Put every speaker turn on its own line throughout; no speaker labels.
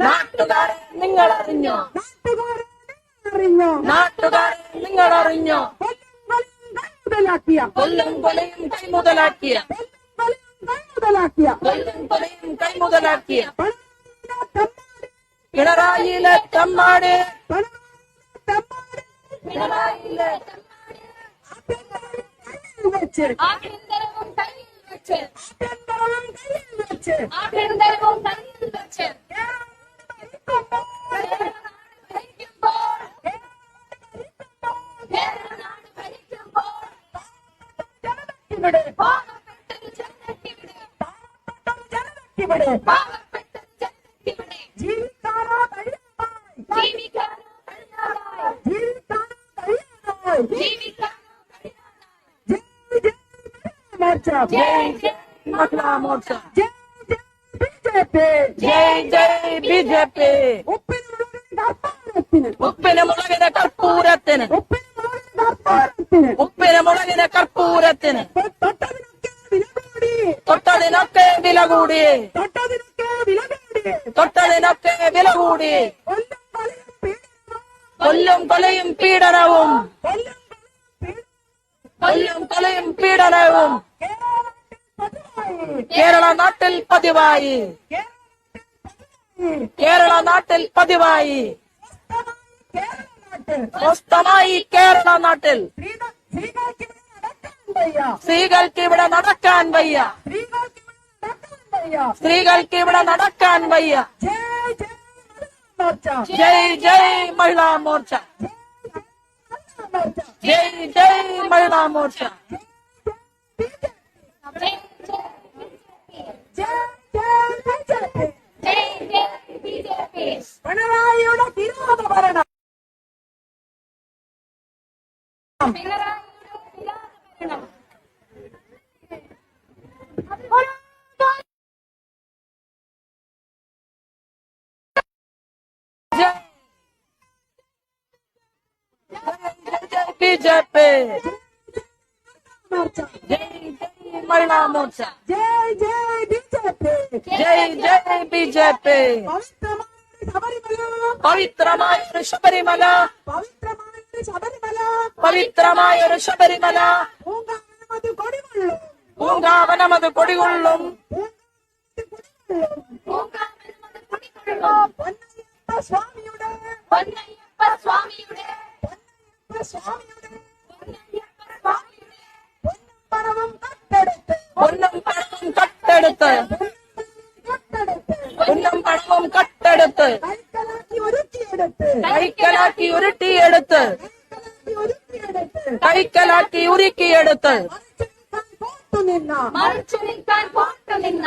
നാട്ടുകാരെ നിങ്ങൾ അറിഞ്ഞോ? നാട്ടുകാരെ നിങ്ങൾ അറിഞ്ഞോ? കൊല്ലും കൊലയും കൈമുതലാക്കിയ പിണറായിയിലെ തമ്മാട് ബിജെപി ഉപ്പിന് മുളകിന് കർപ്പൂരത്തിന് തൊട്ടതിനൊക്കെ വില കൂടി കൊല്ലും കൊലയും പീഡനവും കേരള നാട്ടിൽ പതിവായി സ്വസ്ഥമായി കേരള നാട്ടിൽ സ്ത്രീകൾക്ക് ഇവിടെ നടക്കാൻ വയ്യ. ജയ് ജയ് മഹിളാ മോർച്ച. പിണറായിയുടെ വിരോധ ഭരണം. ബിജെപി മഹിളാ മോർച്ച. ബിജെപി പവിത്രമായൊരു ശബരിമല പൂങ്കാവനമത് കൊടികൊള്ളും പൊന്നും പണവും കട്ടെടുത്ത് കൈക്കലാക്കി ഉരുക്കിയെടുത്ത് മറിച്ചു നിൽക്കാൻ പോട്ടു നിന്ന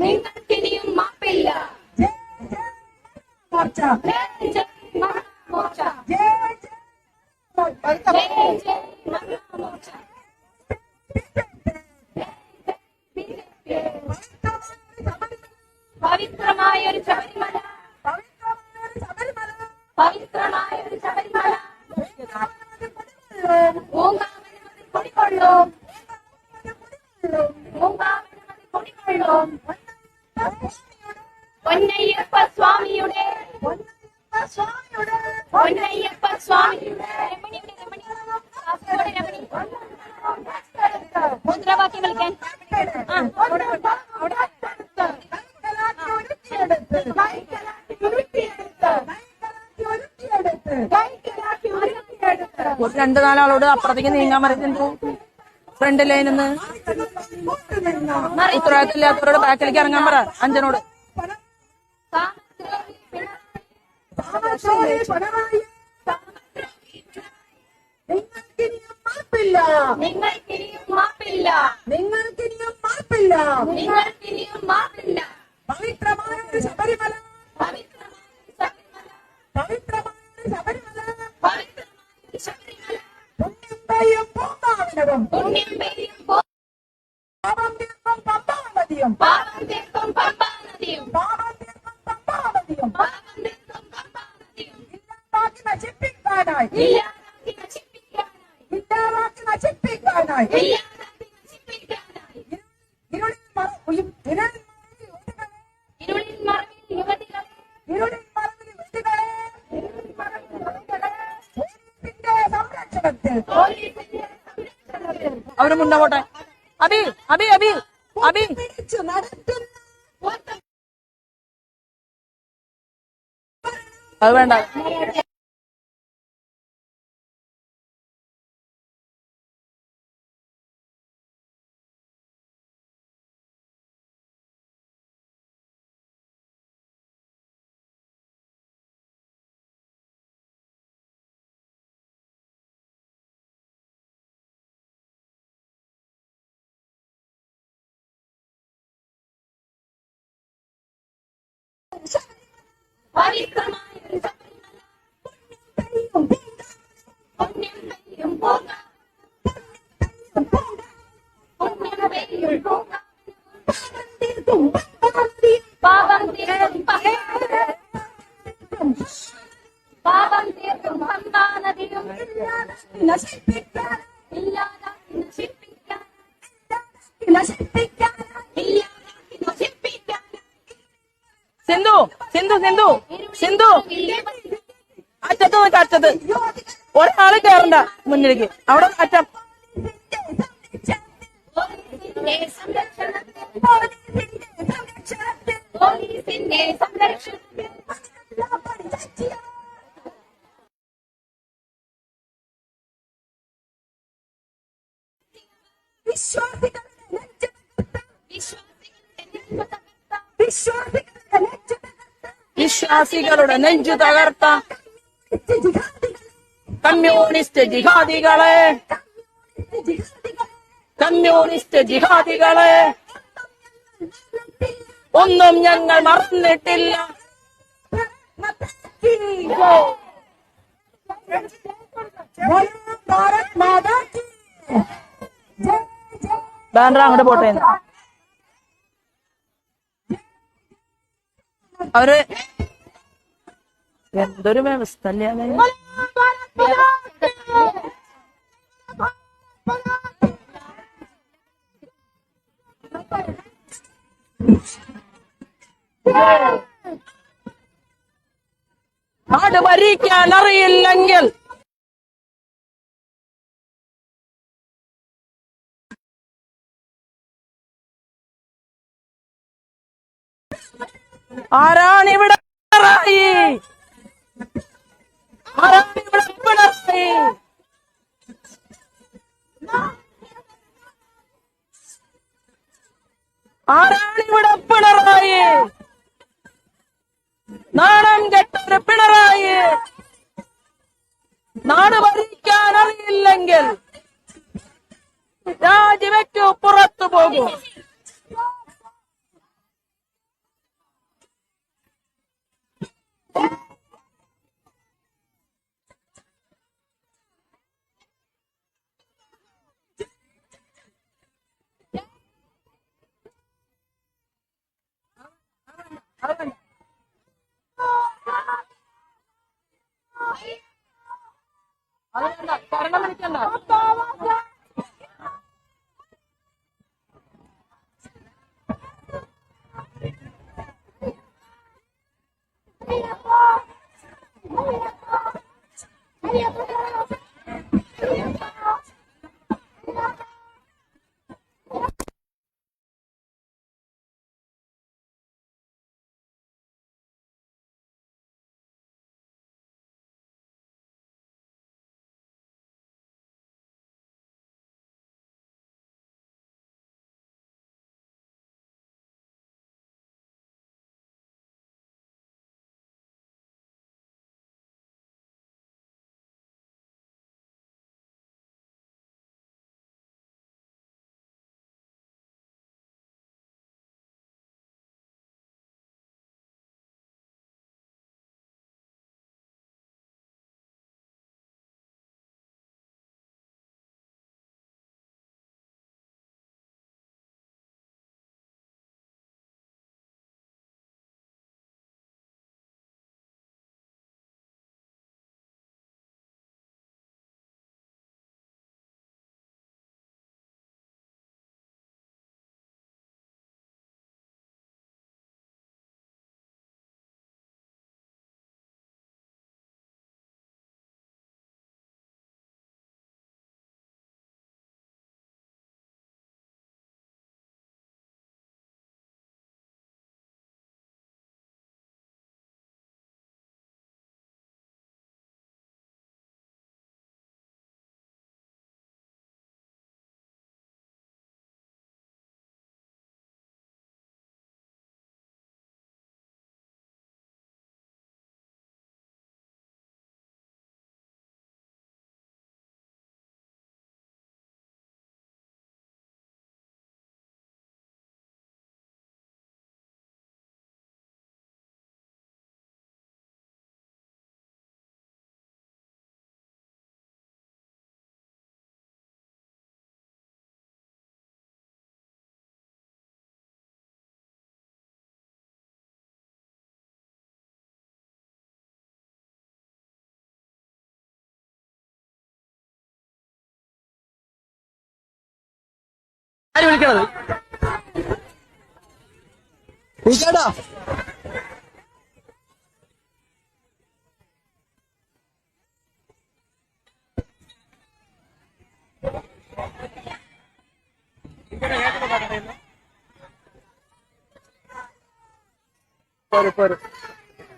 നിങ്ങൾക്കിനിയും മാപ്പില്ല. പവിത്രമായൊരു ശബരിമല കൊടികൊള്ളും പൊന്നയ്യപ്പ സ്വാമിയുടെ മുദ്രാവാക്യം കളിക്കാൻ ഒരു 2-4 ആളോട് അപ്പുറത്തേക്ക് നീങ്ങാൻ പറയുന്നുണ്ട്. ഫ്രണ്ട് ലൈനിൽ നിന്ന് ഉത്തരവാദിത്തമില്ലാത്തവരോട് ബാക്കിലേക്ക് ഇറങ്ങാൻ പറ. അഞ്ജനോട്
നിങ്ങൾക്കിനിയും മാപ്പില്ല.
നിങ്ങൾക്കിനിയും മാപ്പില്ല.
നിങ്ങൾക്കിനിയും മാപ്പില്ല.
പവിത്രമായ ശബരിമല.
പവിത്രമായ ശബരിമല.
പവിത്രമായ ശബരിമല.
പവിത്രമായ ശബരിമല.
പുണ്യം പെയ്യും പൂങ്കാവനവും.
പുണ്യം പെയ്യും
പാപം തീർക്കും പമ്പാനദിയും.
പാപം തീർക്കും പമ്പാനദിയും.
പാപം തീർക്കും പമ്പാനദിയും.
പാപം തീർക്കും പമ്പാനദിയും.
ഇല്ലാതാക്കി നശിപ്പിക്കാനായി.
ഇല്ലാതാക്കി നശിപ്പിക്കാനായി.
ഇല്ലാതാക്കി നശിപ്പിക്കാനായി.
ഇല്ലാതാക്കി നശിപ്പിക്കാനായി.
ഇരുളിൽ മറവിൽ
ഇരുളിൽ മറവിൽ യുവതികളെ.
ഇരുളിൽ മറവിൽ യുവതികളെ. പോലീസിന്റെ സംരക്ഷണത്തിൽ.
പോലീസിന്റെ സംരക്ഷണത്തിൽ.
അവര് മുന്നേ പോട്ടെ. അബി അബി അബി അബി
പിടിച്ചു നടത്തുന്ന
അത് വേണ്ട.
പവിത്രമായ ശബരിമല. പുണ്യം പെയ്യും പൂങ്കാ. പുണ്യം പെയ്യും പൂങ്കാ. പാപം തീർക്കും പാപം തീർക്കും പമ്പാനദിയും.
നശിപ്പിക്കാൻ.
ഇല്ലാതാക്കി നശിപ്പിക്കാൻ.
നശിപ്പിക്കാൻ.
ഇല്ലാതാക്കി നശിപ്പിക്കാൻ.
സിന്ധു സിന്ധു സിന്ധു സിന്ധു അറ്റത്ത് നോക്ക്, അറ്റത്ത് ഒരാള് കയറണ്ട മുന്നിലേക്ക്. അവിടെ അറ്റം.
പോലീസിന്റെ സംരക്ഷണത്തിൽ.
സംരക്ഷണത്തിൽ.
പോലീസിന്റെ സംരക്ഷണത്തിൽ.
വിശ്വാസികളുടെ നെഞ്ച്
വിശ്വാസികളുടെ നെഞ്ച് തകർത്ത.
വിശ്വാസികളുടെ നെഞ്ചു തകർത്ത കമ്മ്യൂണിസ്റ്റ് ജിഹാദികളെ. കമ്മ്യൂണിസ്റ്റ് ജിഹാദികളെ ഒന്നും ഞങ്ങൾ മറന്നിട്ടില്ല.
ഭാരത് മാതാ കി ജയ് ജയ്.
ബാൻഡ്ര അങ്ങോട്ട് പോട്ടെ. അവര് എന്തൊരു വ്യവസ്ഥ അല്ലേ. നാട് ഭരിക്കാൻ അറിയില്ലെങ്കിൽ ആരാണിവിടെ പിണറായി? ആരാണിവിടെ പിണറായി? ആരാണിവിടെ പിണറായി? നാണം കെട്ടൊരു പിണറായി. നാട് ഭരിക്കാൻ അറിയില്ലെങ്കിൽ രാജിവെക്കൂ, പുറത്തു പോകൂ. അതുകൊണ്ടാ ഭരണം വിളിക്കണ്ട.
ആര് വിളിക്കണത്? വിളിക്കാടാ.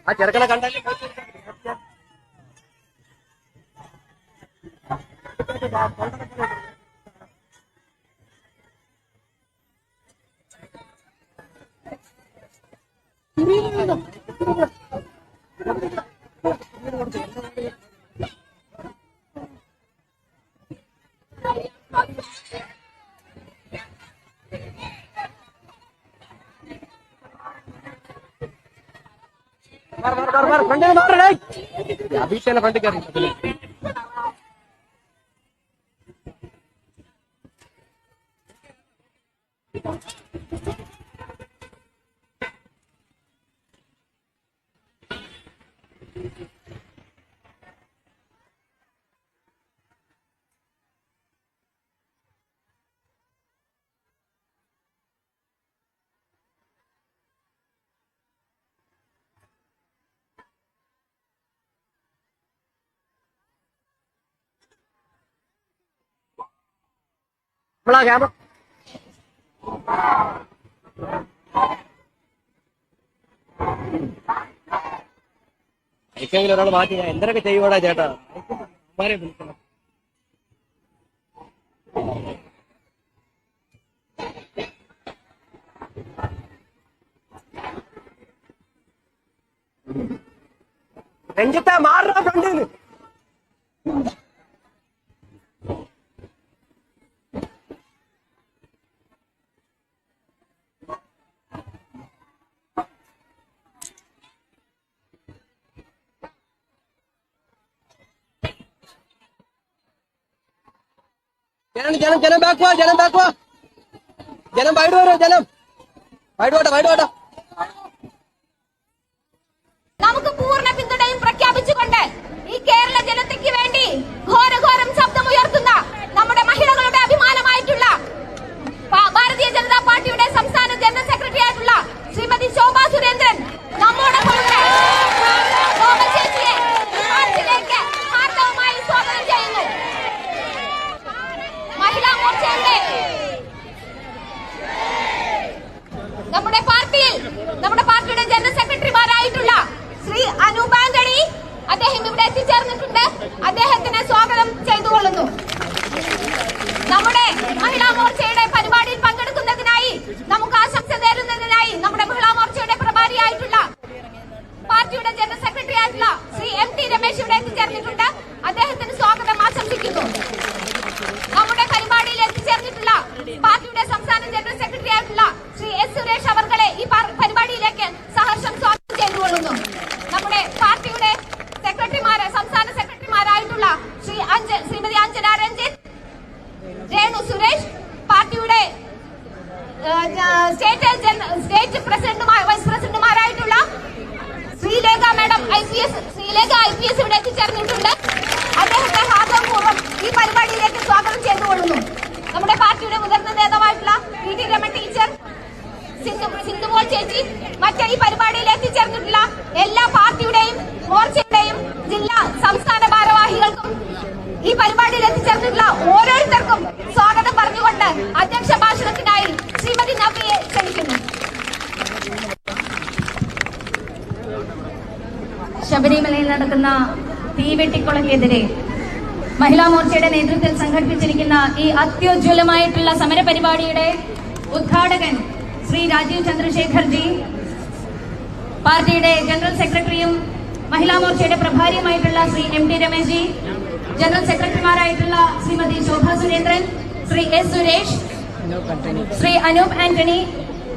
ആ ചെറുക്കനെ കണ്ടാലേ ഫ്രണ്ടിൽ മാറണേ. അഭിഷേകനെ ഫ്രണ്ടിൽ കയറി. ക്യാമറ ഐക്കെങ്കിലും ഒരാൾ മാറ്റി ഞാൻ എന്തൊക്കെ ചെയ്യുവാടാ ചേട്ടാ. അമ്മാരെ വിളിക്കണം. രഞ്ജിത്ത മാറ ഫ്രണ്ടിൽ. ജനം ബാക്ക് വാ. ജനം വൈഡ് വരോ. ജനം വൈഡ്.
നമുക്ക് പൂർണ്ണ പിന്തുണയും പ്രഖ്യാപിച്ചുകൊണ്ട് ഈ കേരള ജനതയ്ക്ക് വേണ്ടി ഘോരഘോരം ശബ്ദമുയർത്തുന്ന നമ്മുടെ മഹിളകളുടെ അഭിമാനമായിട്ടുള്ള ഭാരതീയ ജനതാ പാർട്ടിയുടെ സംസ്ഥാന ജനറൽ സെക്രട്ടറി ആയിട്ടുള്ള ശ്രീമതി ശോഭാ സുരേന്ദ്രൻ നമ്മുടെ ചേച്ചിയെ മാർച്ചിലേക്ക് ഹാർദവമായി സ്വാഗതം ചെയ്യുന്നു. മഹിളാ മോർച്ചയുടെ നമ്മുടെ പാർട്ടിയുടെ ജനറൽ സെക്രട്ടറിമാരായിട്ടുള്ള ശ്രീ അനൂപ് ആന്റണി അദ്ദേഹം ഇവിടെ എത്തിച്ചേർന്നിട്ടുണ്ട്. അദ്ദേഹത്തിന് സ്വാഗതം ചെയ്തുകൊള്ളുന്നു. നമ്മുടെ മഹിളാ മോർച്ചയുടെ പരിപാടിയിൽ പങ്കെടുക്കുന്നതിനായി നമുക്ക് ആശംസ നേരുന്നതിനായി നമ്മുടെ മഹിളാ മോർച്ചയുടെ പ്രഭാരിയായിട്ടുള്ള പാർട്ടിയുടെ ജനറൽ സെക്രട്ടറി ആയിട്ടുള്ള ശ്രീ MT രമേശ് ഇവിടെ എത്തിച്ചേർന്നിട്ടുണ്ട്. അദ്ദേഹത്തിന് സ്വാഗതം ആശംസിക്കുന്നു. നമ്മുടെ പരിപാടിയിൽ എത്തിച്ചേർന്നിട്ടുള്ള പാർട്ടിയുടെ സംസ്ഥാന ജനറൽ സെക്രട്ടറി ആയിട്ടുള്ള ശ്രീ S സുരേഷ് അവർകളെ ഈ പരിപാടിയിലേക്ക് സഹർഷം സ്വാഗതം ചെയ്തുകൊള്ളുന്നു. നമ്മുടെ പാർട്ടിയുടെ സംസ്ഥാന സെക്രട്ടറിമാരായിട്ടുള്ള ശ്രീമതി അഞ്ജന രഞ്ജിത്ത്, രേണു സുരേഷ്, പാർട്ടിയുടെ സ്റ്റേറ്റ് വൈസ് പ്രസിഡന്റുമാരായിട്ടുള്ള ശ്രീലേഖ മാഡം IPS ഇവിടെ എത്തിച്ചേർന്നിട്ടുണ്ട്. അദ്ദേഹത്തെ ഹാർദവപൂർവ്വം ഈ പരിപാടിയിലേക്ക് സ്വാഗതം ചെയ്തുകൊള്ളുന്നു. നമ്മുടെ പാർട്ടിയുടെ മുതിർന്ന നേതാവായിട്ടുള്ള PT രമൺ ടീച്ചർ, സിന്ധുമോൾ ചേച്ചി, മറ്റ് ഈ പരിപാടിയിൽ എത്തിച്ചേർന്നിട്ടുള്ള എല്ലാ പാർട്ടിയുടെയും മോർച്ചയുടെയും ജില്ലാ സംസ്ഥാന ഭാരവാഹികൾക്കും ഈ പരിപാടിയിൽ എത്തിച്ചേർന്നിട്ടുള്ള ഓരോരുത്തർക്കും സ്വാഗതം പറഞ്ഞുകൊണ്ട് അധ്യക്ഷ ഭാഷണത്തിനായി ശ്രീമതി നവ്യയെ ക്ഷണിക്കുന്നു.
ശബരിമലയിൽ നടക്കുന്ന തീവെട്ടിക്കൊലയ്ക്കെതിരെ മഹിളാ മോർച്ചയുടെ നേതൃത്വത്തിൽ സംഘടിപ്പിച്ചിരിക്കുന്ന ഈ അത്യുജ്വലമായിട്ടുള്ള സമരപരിപാടിയുടെ ഉദ്ഘാടകൻ ശ്രീ രാജീവ് ചന്ദ്രശേഖർജി, പാർട്ടിയുടെ ജനറൽ സെക്രട്ടറിയും മഹിളാ മോർച്ചയുടെ പ്രഭാരിയുമായിട്ടുള്ള ശ്രീ MT രമേശ് ജി, ജനറൽ സെക്രട്ടറിമാരായിട്ടുള്ള ശ്രീമതി ശോഭാ സുരേന്ദ്രൻ, ശ്രീ S സുരേഷ്, ശ്രീ അനൂപ് ആന്റണി,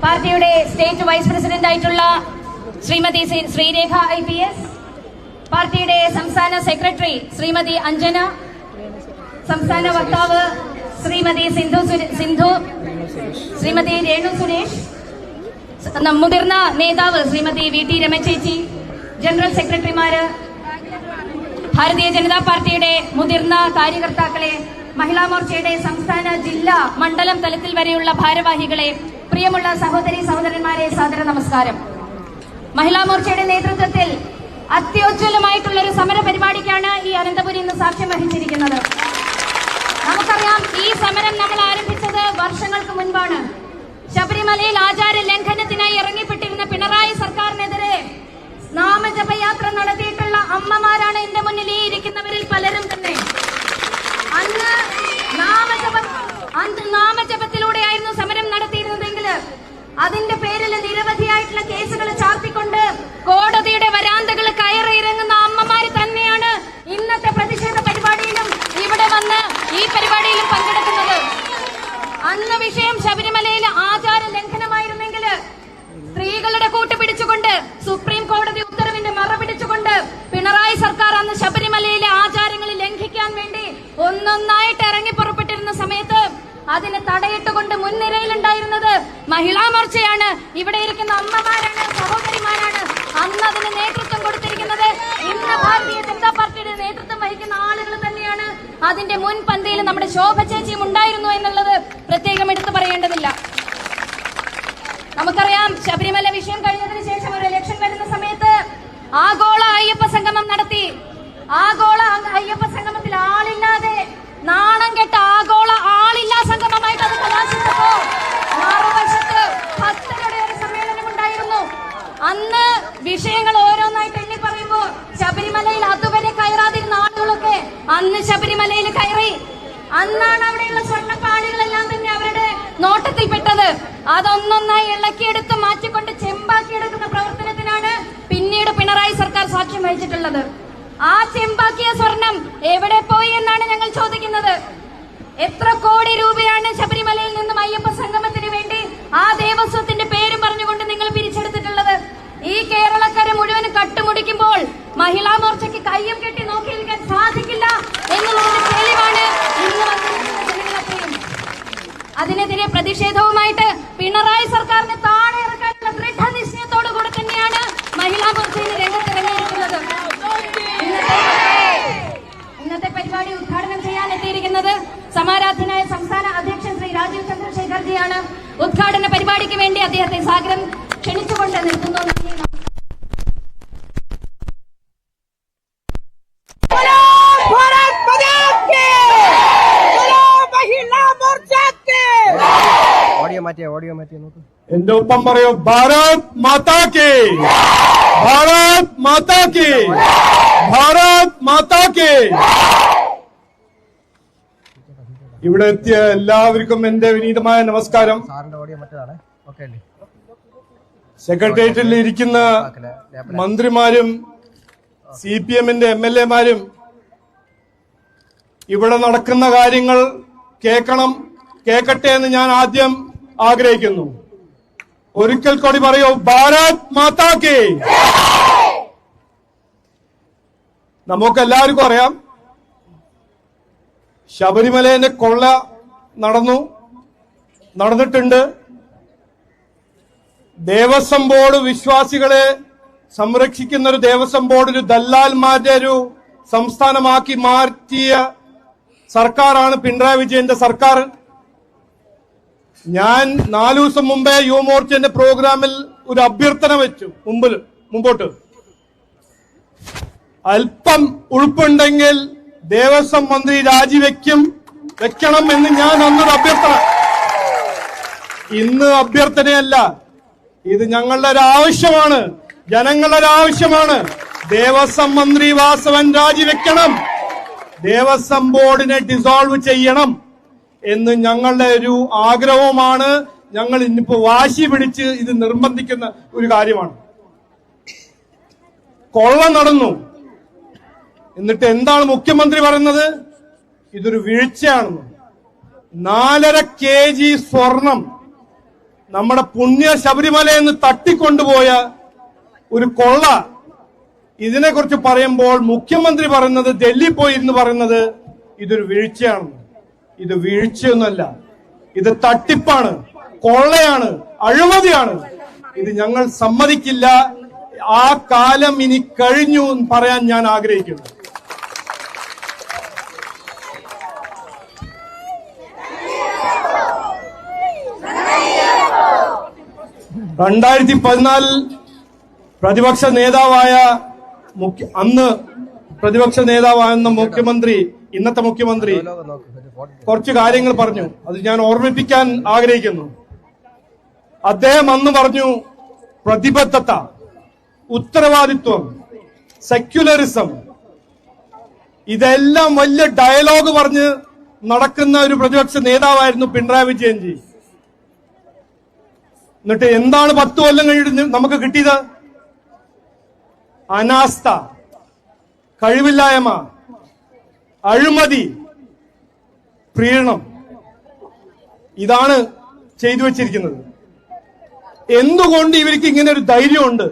പാർട്ടിയുടെ സ്റ്റേറ്റ് വൈസ് പ്രസിഡന്റ് ആയിട്ടുള്ള ശ്രീമതി ശ്രീരേഖ IPS, പാർട്ടിയുടെ സംസ്ഥാന സെക്രട്ടറി ശ്രീമതി അഞ്ജന, സംസ്ഥാന വക്താവ് ശ്രീമതി സിന്ധു, ശ്രീമതി രേണു സുരേഷ്, മുതിർന്ന നേതാവ് ശ്രീമതി VT രമേശ് ചേച്ചി, ജനറൽ സെക്രട്ടറിമാര്, ഭാരതീയ ജനതാ പാർട്ടിയുടെ മുതിർന്ന കാര്യകർത്താക്കളെ, മഹിളാ മോർച്ചയുടെ സംസ്ഥാന, ജില്ലാ, മണ്ഡലം തലത്തിൽ വരെയുള്ള ഭാരവാഹികളെ, പ്രിയമുള്ള സഹോദരി സഹോദരന്മാരെ, സാദര നമസ്കാരം. മഹിളാ മോർച്ചയുടെ നേതൃത്വത്തിൽ അത്യോജ്വലമായിട്ടുള്ള ഒരു സമര പരിപാടിക്കാണ് ഈ അനന്തപുരി ഇന്ന് സാക്ഷ്യം വഹിച്ചിരിക്കുന്നത്. നമുക്കറിയാം, ഈ സമരം നമ്മൾ ആരംഭിച്ചത് വർഷങ്ങൾക്ക് മുൻപാണ്. ശബരിമലയിൽ ആചാര ലംഘനത്തിനായി ഇറങ്ങിപ്പെട്ടിരുന്ന പിണറായി സർക്കാരിനെതിരെ നാമജപയാത്ര നടത്തിയിട്ടുള്ള അമ്മമാരാണ് എന്റെ മുന്നിൽ ഈ ഇരിക്കുന്നവരിൽ പലരും തന്നെ. അന്ന് നാമജപത്തിലൂടെയായിരുന്നു സമരം നടത്തിയിരുന്നതെങ്കിൽ അതിന്റെ പേരിൽ നിരവധിയായിട്ടുള്ള കേസുകൾ ചാർത്തിക്കൊണ്ട് കോടതിയുടെ വരാന്തകൾ കയറിയിറങ്ങുന്ന അമ്മമാര് തന്നെയാണ് ഇന്നത്തെ പ്രതിഷേധ പരിപാടിയിലും ഇവിടെ വന്ന് ഈ പരിപാടിയിലും പങ്കെടുക്കുന്നത്. അന്ന് വിഷയം ശബരിമലയിലെ ആചാര ലംഘനമായിരുന്നെങ്കിൽ സ്ത്രീകളുടെ കൂട്ടുപിടിച്ചുകൊണ്ട്, സുപ്രീം കോടതി ഉത്തരവിന്റെ മറ പിടിച്ചുകൊണ്ട് പിണറായി സർക്കാർ അന്ന് ശബരിമലയിലെ ആചാരങ്ങൾ ലംഘിക്കാൻ വേണ്ടി ഒന്നൊന്നായിട്ട് ഇറങ്ങി പുറപ്പെട്ടിരുന്ന സമയത്ത് അതിന് തടയിട്ടുകൊണ്ട് മുൻനിരയിലുണ്ടായിരുന്നത് മഹിളാ മോർച്ചയാണ്. ഇവിടെ ഇരിക്കുന്ന അമ്മമാരാണ്, സഹോദരിമാരാണ്. അന്ന് അതിന് നേതൃത്വം കൊടുത്തിരിക്കുന്നത് ഇന്ന് ഭാരതീയ ജനതാ പാർട്ടിയുടെ നേതൃത്വം വഹിക്കുന്ന ആളുകൾ തന്നെയാണ്. അതിന്റെ മുൻപന്തിയിൽ നമ്മുടെ ശോഭ ചേച്ചിയും ഉണ്ടായിരുന്നു എന്നുള്ളത് പ്രത്യേകം എടുത്തു പറയേണ്ടതില്ല. നമുക്കറിയാം, ശബരിമല വിഷയം കഴിഞ്ഞതിന് ശേഷം ഒരു ഇലക്ഷൻ വരുന്ന സമയത്ത് ആഗോള അയ്യപ്പ സംഗമം നടത്തി. ആഗോള അയ്യപ്പ സംഗമത്തിൽ ആളില്ലാതെ നാണം കെട്ട ആഗോള ആളില്ലാ സംഗമമായിട്ട് അത് കലാശിച്ചപ്പോ മറുവശത്ത് ഭക്തരുടെ ഒരു സമ്മേളനം ഉണ്ടായിരുന്നു. അന്ന് വിഷയങ്ങൾ ഓരോന്നായിട്ട് എണ്ണി പറയുമ്പോ ശബരിമലയിൽ അതുവരെ കയറാതിരുന്ന ആളുകളൊക്കെ അന്ന് ശബരിമലയിൽ കയറി. അന്നാണ് അവിടെയുള്ള സ്വർണ്ണപ്പാളികളെല്ലാം തന്നെ അവരുടെ നോട്ടത്തിൽപ്പെട്ടത്. അതൊന്നൊന്നായി ഇളക്കിയെടുത്ത് മാറ്റിക്കൊണ്ട് ചെമ്പാക്കിയെടുക്കുന്ന പ്രവർത്തനത്തിനാണ് പിന്നീട് പിണറായി സർക്കാർ സാക്ഷ്യം വഹിച്ചിട്ടുള്ളത്. ആ ചെമ്പാക്കിയ സ്വർണം എവിടെ പോയി എന്നാണ് ഞങ്ങൾ ചോദിക്കുന്നത്. എത്ര കോടി രൂപയാണ് ശബരിമലയിൽ നിന്നും അയ്യപ്പ സംഗമത്തിന് വേണ്ടി ആ ദേവസ്വത്തിന്റെ പേരും പറഞ്ഞുകൊണ്ട് നിങ്ങൾ പിരിച്ചെടുത്തിട്ടുള്ളത്? ഈ കേരളക്കര മുഴുവൻ കട്ടുമുടിക്കുമ്പോൾ മഹിളാ മോർച്ചയ്ക്ക് കയ്യും കെട്ടി നോക്കി നിൽക്കാൻ സാധിക്കില്ല എന്നുള്ളതിന് തെളിവാണ് ഇന്ന് വന്നിരിക്കുന്ന ജനങ്ങളൊക്കെയും. അതിനെതിരെ പ്രതിഷേധവുമായിട്ട് പിണറായി സർക്കാരിനെ താഴെ ഇറക്കാനുള്ള ദൃഢനിശ്ചയത്തോടു കൂടെ തന്നെയാണ് മഹിളാ മോർച്ചയിൽ രംഗത്തിറങ്ങിയിരിക്കുന്നത്. ഇന്നത്തെ പരിപാടി ഉദ്ഘാടനം ചെയ്യാൻ എത്തിയിരിക്കുന്നത് സമാരാധനായ സംസ്ഥാന അധ്യക്ഷൻ ശ്രീ രാജീവ് ചന്ദ്രശേഖർജിയാണ്. ഉദ്ഘാടന പരിപാടിക്ക് വേണ്ടി അദ്ദേഹത്തെ സാഗരം ക്ഷണിച്ചുകൊണ്ട് നിർത്തുന്നു.
എന്റെ ഒപ്പം പറയൂ, ഭാരത് മാതാ കി, ഭാരത് മാതാ കി, ഭാരത് മാതാ കി. ഇവിടെ എത്തിയ എല്ലാവർക്കും എന്റെ വിനീതമായ നമസ്കാരം. സെക്രട്ടേറിയറ്റിൽ ഇരിക്കുന്ന മന്ത്രിമാരും CPM-ന്റെ MLA-മാരും ഇവിടെ നടക്കുന്ന കാര്യങ്ങൾ കേൾക്കട്ടെ എന്ന് ഞാൻ ആദ്യം ആഗ്രഹിക്കുന്നു. ഒരിക്കൽ കൂടി പറയൂ, ഭാരത് മാതാ കി. നമുക്കെല്ലാവർക്കും അറിയാം, ശബരിമലയിലെ കൊള്ള നടന്നിട്ടുണ്ട്. ദേവസ്വം ബോർഡ് വിശ്വാസികളെ സംരക്ഷിക്കുന്ന ഒരു ദേവസ്വം ബോർഡ് ഒരു ദല്ലാൽമാരുടെ ഒരു സംസ്ഥാനമാക്കി മാറ്റിയ സർക്കാരാണ് പിണറായി വിജയന്റെ സർക്കാർ. ഞാൻ 4 ദിവസം മുമ്പേ യുവമോർച്ചന്റെ പ്രോഗ്രാമിൽ ഒരു അഭ്യർത്ഥന വെച്ചു. മുമ്പോട്ട് അല്പം ഉൾപ്പുണ്ടെങ്കിൽ ദേവസ്വം മന്ത്രി വെക്കണം എന്ന് ഞാൻ അന്നൊരു അഭ്യർത്ഥന. ഇന്ന് അഭ്യർത്ഥനയല്ല, ഇത് ഞങ്ങളുടെ ഒരു ആവശ്യമാണ്, ജനങ്ങളുടെ ഒരു ആവശ്യമാണ്. ദേവസ്വം മന്ത്രി വാസവൻ രാജിവെക്കണം, ദേവസ്വം ബോർഡിനെ ഡിസോൾവ് ചെയ്യണം എന്ന് ഞങ്ങളുടെ ഒരു ആഗ്രഹവുമാണ്. ഞങ്ങൾ ഇന്നിപ്പോ വാശി പിടിച്ച് ഇത് നിർബന്ധിക്കുന്ന ഒരു കാര്യമാണ്. കൊള്ള നടന്നു, എന്നിട്ട് എന്താണ് മുഖ്യമന്ത്രി പറയുന്നത്? ഇതൊരു വീഴ്ചയാണെന്ന്. 4.5 kg സ്വർണം നമ്മുടെ പുണ്യ ശബരിമലയിൽ നിന്ന് തട്ടിക്കൊണ്ടുപോയ ഒരു കൊള്ള. ഇതിനെക്കുറിച്ച് പറയുമ്പോൾ മുഖ്യമന്ത്രി പറയുന്നത്, ഡൽഹി പോയി ഇരുന്ന് പറയുന്നത് ഇതൊരു വീഴ്ചയാണെന്ന്. ഇത് വീഴ്ചയൊന്നുമല്ല, ഇത് തട്ടിപ്പാണ്, കൊള്ളയാണ്, അഴിമതിയാണ്. ഇത് ഞങ്ങൾ സമ്മതിക്കില്ല. ആ കാലം ഇനി കഴിഞ്ഞു എന്ന് പറയാൻ ഞാൻ ആഗ്രഹിക്കുന്നു. 2014 പ്രതിപക്ഷ നേതാവായ അന്ന് പ്രതിപക്ഷ നേതാവായിരുന്ന മുഖ്യമന്ത്രി, ഇന്നത്തെ മുഖ്യമന്ത്രി കുറച്ച് കാര്യങ്ങൾ പറഞ്ഞു. അത് ഞാൻ ഓർമ്മിപ്പിക്കാൻ ആഗ്രഹിക്കുന്നു. അദ്ദേഹം അന്ന് പറഞ്ഞു, പ്രതിബദ്ധത, ഉത്തരവാദിത്വം, സെക്യുലറിസം, ഇതെല്ലാം വലിയ ഡയലോഗ് പറഞ്ഞ് നടക്കുന്ന ഒരു പ്രതിപക്ഷ നേതാവായിരുന്നു പിണറായി വിജയൻജി. എന്നിട്ട് എന്താണ് 10 കൊല്ലം കഴിഞ്ഞിട്ട് നമുക്ക് കിട്ടിയത്? അനാസ്ഥ, കഴിവില്ലായ്മ, അഴിമതി, പ്രീണനം. ഇതാണ് ചെയ്തു വെച്ചിരിക്കുന്നത്. എന്തുകൊണ്ട് ഇവർക്ക് ഇങ്ങനെ ഒരു ധൈര്യമുണ്ട്?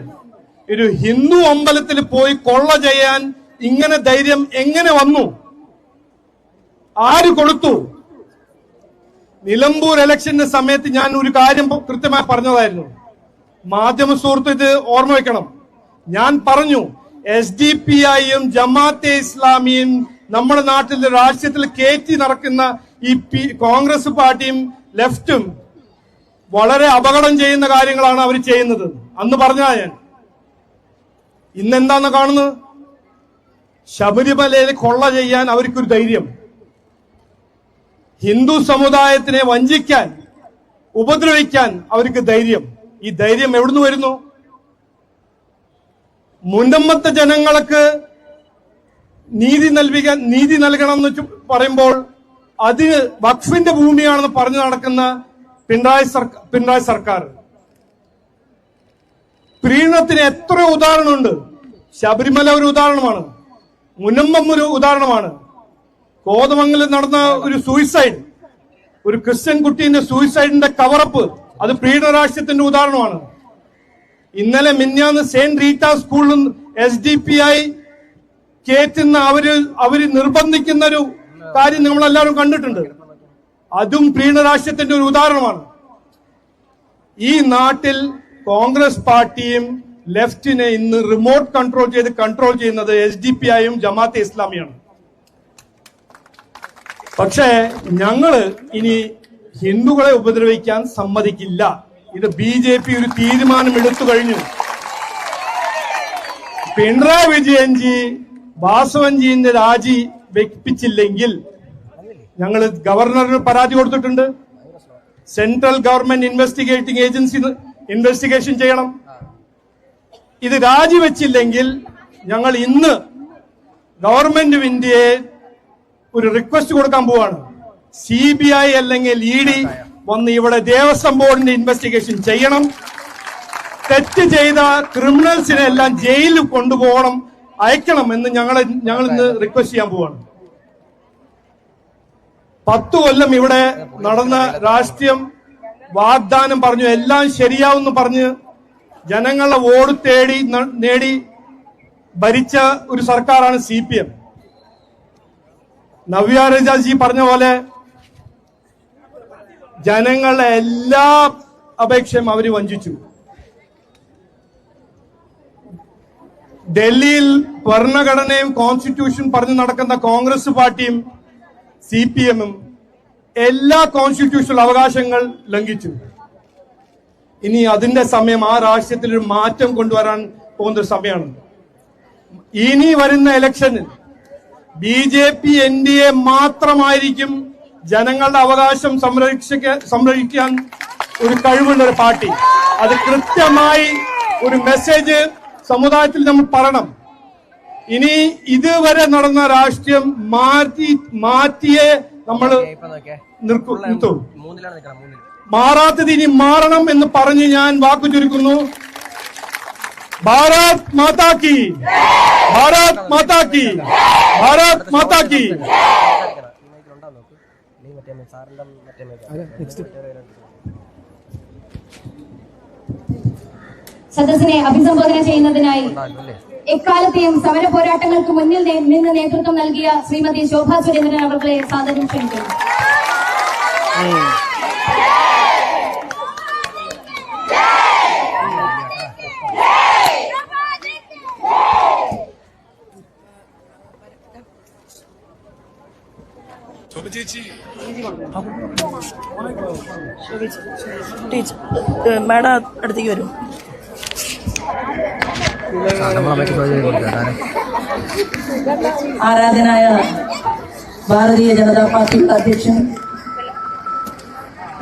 ഒരു ഹിന്ദു അമ്പലത്തിൽ പോയി കൊള്ള ചെയ്യാൻ ഇങ്ങനെ ധൈര്യം എങ്ങനെ വന്നു? ആര് കൊടുത്തു? നിലമ്പൂർ ഇലക്ഷന്റെ സമയത്ത് ഞാൻ ഒരു കാര്യം കൃത്യമായി പറഞ്ഞതായിരുന്നു. മാധ്യമ സുഹൃത്ത് ഇത് ഓർമ്മ വെക്കണം. ഞാൻ പറഞ്ഞു, SDPI-യും ജമാഅത്തെ ഇസ്ലാമിയും നമ്മുടെ നാട്ടിലെ രാഷ്ട്രീയത്തിൽ കയറ്റി നടക്കുന്ന ഈ കോൺഗ്രസ് പാർട്ടിയും ലെഫ്റ്റും വളരെ അപകടം ചെയ്യുന്ന കാര്യങ്ങളാണ് അവർ ചെയ്യുന്നത്. അന്ന് പറഞ്ഞതാ ഞാൻ. ഇന്നെന്താന്ന് കാണുന്നത്? ശബരിമലയിൽ കൊള്ള ചെയ്യാൻ അവർക്കൊരു ധൈര്യം, ഹിന്ദു സമുദായത്തിനെ വഞ്ചിക്കാൻ, ഉപദ്രവിക്കാൻ അവർക്ക് ധൈര്യം. ഈ ധൈര്യം എവിടുന്ന് വരുന്നു? മുന്നമ്മത്തെ ജനങ്ങൾക്ക് നീതി നൽകണം എന്ന് പറയുമ്പോൾ അത് വഖഫിന്റെ ഭൂമിയാണെന്ന് പറഞ്ഞു നടക്കുന്ന പിണറായി സർക്കാർ. പ്രീണനത്തിന് എത്ര ഉദാഹരണമുണ്ട്. ശബരിമല ഒരു ഉദാഹരണമാണ്, മുനമ്പം ഒരു ഉദാഹരണമാണ്. കോതമംഗലം നടന്ന ഒരു സൂയിസൈഡ്, ഒരു ക്രിസ്ത്യൻ കുട്ടീന്റെ സൂയിസൈഡിന്റെ കവറപ്പ്, അത് പ്രീണന രാഷ്ട്രീയത്തിന്റെ ഉദാഹരണമാണ്. ഇന്നലെ മിന്നാന്ന് സെന്റ് റീറ്റ സ്കൂളിൽ SDPI കേറ്റുന്ന അവര് നിർബന്ധിക്കുന്ന ഒരു കാര്യം നമ്മളെല്ലാവരും കണ്ടിട്ടുണ്ട്. അതും പ്രീണന രാഷ്ട്രീയത്തിന്റെ ഒരു ഉദാഹരണമാണ്. ഈ നാട്ടിൽ കോൺഗ്രസ് പാർട്ടിയും ലെഫ്റ്റിനെ ഇന്ന് റിമോട്ട് കൺട്രോൾ ചെയ്യുന്നത് SDPI-യും ജമാഅത്തെ ഇസ്ലാമിയാണ്. പക്ഷേ ഞങ്ങള് ഇനി ഹിന്ദുക്കളെ ഉപദ്രവിക്കാൻ സമ്മതിക്കില്ല. ഇത് BJP ഒരു തീരുമാനം എടുത്തു കഴിഞ്ഞു. പിണറായി വിജയൻജി വാസവൻജിന്റെ രാജി വെപ്പിച്ചില്ലെങ്കിൽ ഞങ്ങൾ ഗവർണറിന് പരാതി കൊടുത്തിട്ടുണ്ട്. Central government investigating agency investigation ചെയ്യണം. ഇത് രാജിവെച്ചില്ലെങ്കിൽ ഞങ്ങൾ ഇന്ന് ഗവൺമെന്റ് ഓഫ് ഇന്ത്യയെ ഒരു റിക്വസ്റ്റ് കൊടുക്കാൻ പോവാണ്. CBI അല്ലെങ്കിൽ ED വന്ന് ഇവിടെ ദേവസ്വം ബോർഡിന്റെ ഇൻവെസ്റ്റിഗേഷൻ ചെയ്യണം. തെറ്റ് ചെയ്ത ക്രിമിനൽസിനെ എല്ലാം ജയിലിൽ കൊണ്ടുപോകണം, അയക്കണം എന്ന് ഞങ്ങൾ ഇന്ന് റിക്വസ്റ്റ് ചെയ്യാൻ പോവാണ്. 10 കൊല്ലം ഇവിടെ നടന്ന രാഷ്ട്രീയം വാഗ്ദാനം പറഞ്ഞു, എല്ലാം ശരിയാവുമെന്ന് പറഞ്ഞ് ജനങ്ങളുടെ വോട്ട് നേടി ഭരിച്ച ഒരു സർക്കാരാണ് CPM. നവ്യ രജാജി പറഞ്ഞ പോലെ ജനങ്ങളുടെ എല്ലാ അപേക്ഷയും അവര് വഞ്ചിച്ചു. ഡൽഹിയിൽ ഭരണഘടനയും കോൺസ്റ്റിറ്റ്യൂഷൻ പറഞ്ഞു നടക്കുന്ന കോൺഗ്രസ് പാർട്ടിയും CPM-ഉം എല്ലാ കോൺസ്റ്റിറ്റ്യൂഷണൽ അവകാശങ്ങൾ ലംഘിച്ചു. ഇനി അതിന്റെ സമയം, ആ രാഷ്ട്രീയത്തിൽ ഒരു മാറ്റം കൊണ്ടുവരാൻ പോകുന്ന സമയമാണ്. ഇനി വരുന്ന ഇലക്ഷനിൽ BJP NDA മാത്രമായിരിക്കും ജനങ്ങളുടെ അവകാശം സംരക്ഷിക്കാൻ ഒരു കഴിവുള്ള ഒരു പാർട്ടി. അത് കൃത്യമായി ഒരു മെസ്സേജ് സമുദായത്തിൽ നമ്മൾ പറയണം. ഇനി ഇതുവരെ നടന്ന രാഷ്ട്രീയം മാറ്റിയേ നമ്മൾ നിർത്തൂ. മാറാത്തത് ഇനി മാറണം എന്ന് പറഞ്ഞ് ഞാൻ വാക്കു ചുരുക്കുന്നു. ഭാരത് മാതാ കി, ഭാരത് മാതാ കി, ഭാരത് മാതാ കി.
സദസ്സിനെ അഭിസംബോധന ചെയ്യുന്നതിനായി എക്കാലത്തെയും സമര പോരാട്ടങ്ങൾക്ക് മുന്നിൽ നിന്ന് നേതൃത്വം നൽകിയ ശ്രീമതി ശോഭാ സുരേന്ദ്രൻ അവരുടെ സാദരം ക്ഷണിക്കുന്നു.
ചേച്ചി
മേഡം അടുത്തേക്ക് വരും. ആരാധനായ ഭാരതീയ ജനതാ പാർട്ടി അധ്യക്ഷൻ,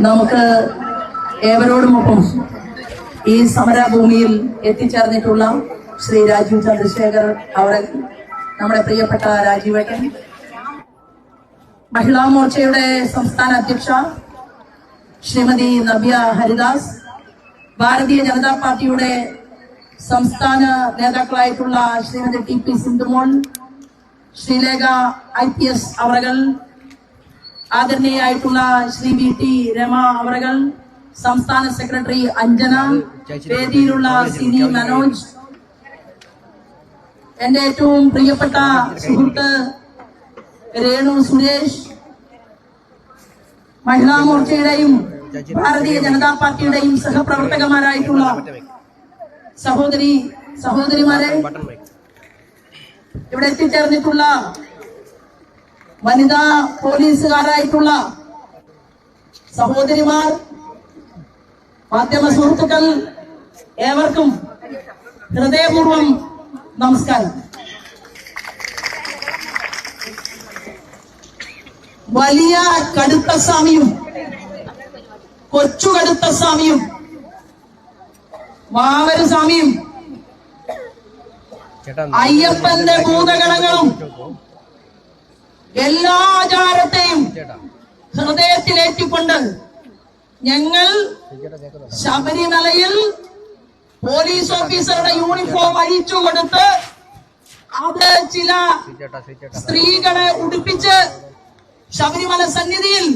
നമുക്ക് ഏവരോടുമൊപ്പം ഈ സമരഭൂമിയിൽ എത്തിച്ചേർന്നിട്ടുള്ള ശ്രീ രാജീവ് ചന്ദ്രശേഖർ അവരെ, നമ്മുടെ പ്രിയപ്പെട്ട രാജീവേട്ടൻ, മഹിളാ മോർച്ചയുടെ സംസ്ഥാന അധ്യക്ഷ ശ്രീമതി നവ്യ ഹരിദാസ്, ഭാരതീയ ജനതാ പാർട്ടിയുടെ സംസ്ഥാന നേതാക്കളായിട്ടുള്ള Shrimati T P Sindhumol, Sreelekha IPS അവറുകൾ, ആദരണീയായിട്ടുള്ള ശ്രീ വി ടി രമ അവറുകൾ, സംസ്ഥാന സെക്രട്ടറി അഞ്ജന, വേദിയിലുള്ള CD മനോജ്, എന്റെ ഏറ്റവും പ്രിയപ്പെട്ട സുഹൃത്ത് രേണു സുരേഷ്, മഹിളാ മോർച്ചയുടെയും ഭാരതീയ ജനതാ പാർട്ടിയുടെയും സഹപ്രവർത്തകന്മാരായിട്ടുള്ള സഹോദരിമാരെ, ഇവിടെ എത്തിച്ചേർന്നിട്ടുള്ള വനിതാ പോലീസുകാരായിട്ടുള്ള സഹോദരിമാർ, മാധ്യമ സുഹൃത്തുക്കൾ, ഏവർക്കും ഹൃദയപൂർവ്വം നമസ്കാരം. വലിയ കടുത്ത സ്വാമിയും കൊച്ചു കടുത്ത സ്വാമിയും വാവര സ്വാമിയും അയ്യപ്പന്റെ ഭൂതഗണങ്ങളും എല്ലാ ആചാരത്തെയും ഹൃദയത്തിലേറ്റിക്കൊണ്ട് ഞങ്ങൾ ശബരിമലയിൽ പോലീസ് ഓഫീസറുടെ യൂണിഫോം അഴിച്ചു കൊടുത്ത് അത് ചില സ്ത്രീകളെ ഉടുപ്പിച്ച് ശബരിമല സന്നിധിയിൽ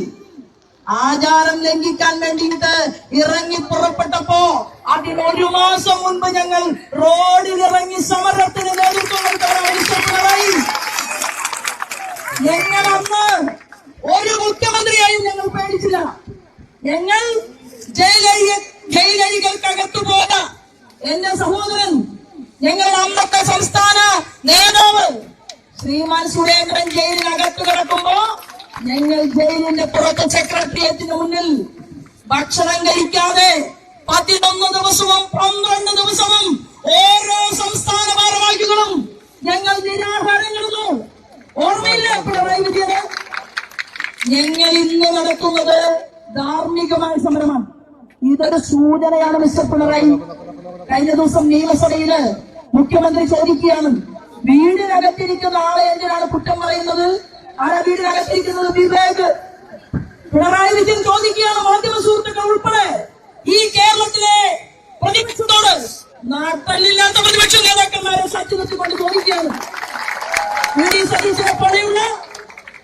ആചാരം ലംഘിക്കാൻ വേണ്ടിയിട്ട് ഇറങ്ങി പുറപ്പെട്ടപ്പോ അതിനൊരു മാസം മുൻപ് ഞങ്ങൾ റോഡിലിറങ്ങി സമരത്തിന് നേതൃത്വം കൊടുത്തവരായി. ഞങ്ങൾ അന്ന് ഒരു മുഖ്യമന്ത്രിയായും ഞങ്ങൾ പേടിച്ചില്ല. ഞങ്ങൾ ജയിലരികൾക്കകത്തു പോയ എന്റെ സഹോദരൻ, ഞങ്ങളുടെ അന്നത്തെ സംസ്ഥാന നേതാവ് ശ്രീമാൻ സുരേന്ദ്രൻ ജയിലിനകത്ത് കിടക്കുമ്പോ ഞങ്ങൾ ജയിലിന്റെ പുറത്ത് സെക്രട്ടേറിയറ്റിന് മുന്നിൽ ഭക്ഷണം കഴിക്കാതെ 11 ദിവസവും 12 ദിവസവും ഓരോ സംസ്ഥാന ഭാരവാഹികളും ഞങ്ങൾ നിരാഹാരം കിടന്നു. ഓർമ്മയില്ല പിണറായി വിജയന്? ഞങ്ങൾ ഇന്ന് നടത്തുന്നത് ധാർമ്മികമായ സമരമാണ്. ഇതൊരു സൂചനയാണ് മിസ്റ്റർ പിണറായി. കഴിഞ്ഞ ദിവസം നിയമസഭയില് മുഖ്യമന്ത്രി ചോദിക്കുകയാണ്, വീടിനകത്തിരിക്കുന്ന ആളെ എന്തിനാണ് കുറ്റം പറയുന്നത്? ആരാ വീടിനകത്തിരിക്കുന്നത്? വിവേക്. പിണറായി വിജയൻ ചോദിക്കുകയാണ്, മാധ്യമ സുഹൃത്തുക്കൾ ഉൾപ്പെടെ ഈ കേരളത്തിലെ പ്രതിപക്ഷത്തോട്, നാട്ടല്ലില്ലാത്ത പ്രതിപക്ഷ നേതാക്കന്മാരെ സാക്ഷി നിർത്തിക്കൊണ്ട് ചോദിക്കുകയാണ്, VD സതീശനെ പോലെയുള്ള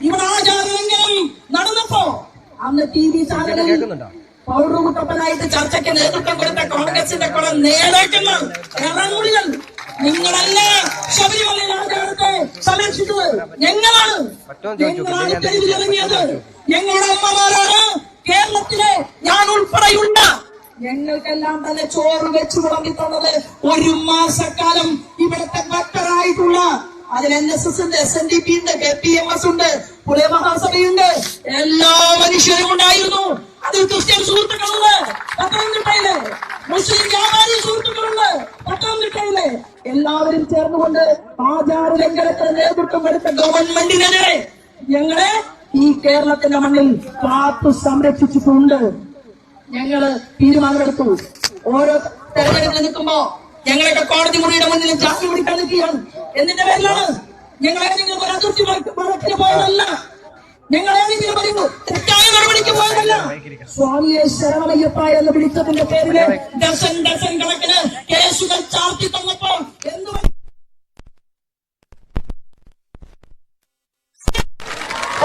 ഇവിടെ ആചാരലംഘനം നടന്നപ്പോ അന്ന് TV ചാനലിൽ പൗരകുട്ടപ്പനായിട്ട് ചർച്ചയ്ക്ക് നേതൃത്വം കൊടുത്ത കോൺഗ്രസിന്റെ കുറെ നേതാക്കന്മാർ ഇറങ്ങുള്ളികൾ, നിങ്ങളല്ല ശബരിമലയിൽ ആചാരത്തെ സംരക്ഷിച്ചത്, ഞങ്ങളാണ് തെരുവിലിറങ്ങിയത്. ഞങ്ങളുടെ അമ്മമാരാണ് കേരളത്തിലെ ഞാൻ ഉൾപ്പെടെയുണ്ട്. ഞങ്ങൾക്കെല്ലാം തന്നെ ചോറ് വെച്ചു വിളമ്പിത്തുള്ളത് 1 മാസക്കാലം ഇവിടുത്തെ ഭക്തരായിട്ടുള്ള, അതിൽ NSS ഉണ്ട്, SNDP ഉണ്ട്, KPMS ഉണ്ട്, പുലയ മഹാസഭയുണ്ട്, എല്ലാ മനുഷ്യരും ഉണ്ടായിരുന്നു. അതിൽ ക്രിസ്ത്യൻ സുഹൃത്തുക്കളുണ്ട് പത്തനംതിട്ടയില്, മുസ്ലിം വ്യാപാരി സുഹൃത്തുക്കളുണ്ട് പത്തനംതിട്ടയില്. എല്ലാവരും ചേർന്നുകൊണ്ട് ആചാര ലംഘനത്തിന് നേതൃത്വം കൊടുത്ത ഗവൺമെന്റിനെതിരെ ഞങ്ങളെ ഈ കേരളത്തിന്റെ മണ്ണിൽ കാത്തു സംരക്ഷിച്ചിട്ടുണ്ട്. ഞങ്ങള് തീരുമാനമെടുത്തു. ഓരോ തെരഞ്ഞെടുപ്പിൽ നിൽക്കുമ്പോ ഞങ്ങളൊക്കെ കോടതി മുറിയുടെ മുന്നിൽ ജാമ്യം പിടിക്കാൻ നിൽക്കുകയാണ്. എന്തിന്റെ പേരിലാണ്? ഞങ്ങളേതെങ്കിലും ഒരു അതിർത്തി മറക്കിന് പോയതല്ല, ഞങ്ങളേതെങ്കിലും ഒരു തെറ്റായ നടപടിക്ക് പോയതല്ല. സ്വാമിയെ ശരണമയ്യപ്പ എന്ന് വിളിച്ചതിന്റെ പേരില് ഡസൻ കണക്കിന് കേസുകൾ ചാർത്തി തന്നപ്പോ എന്ത്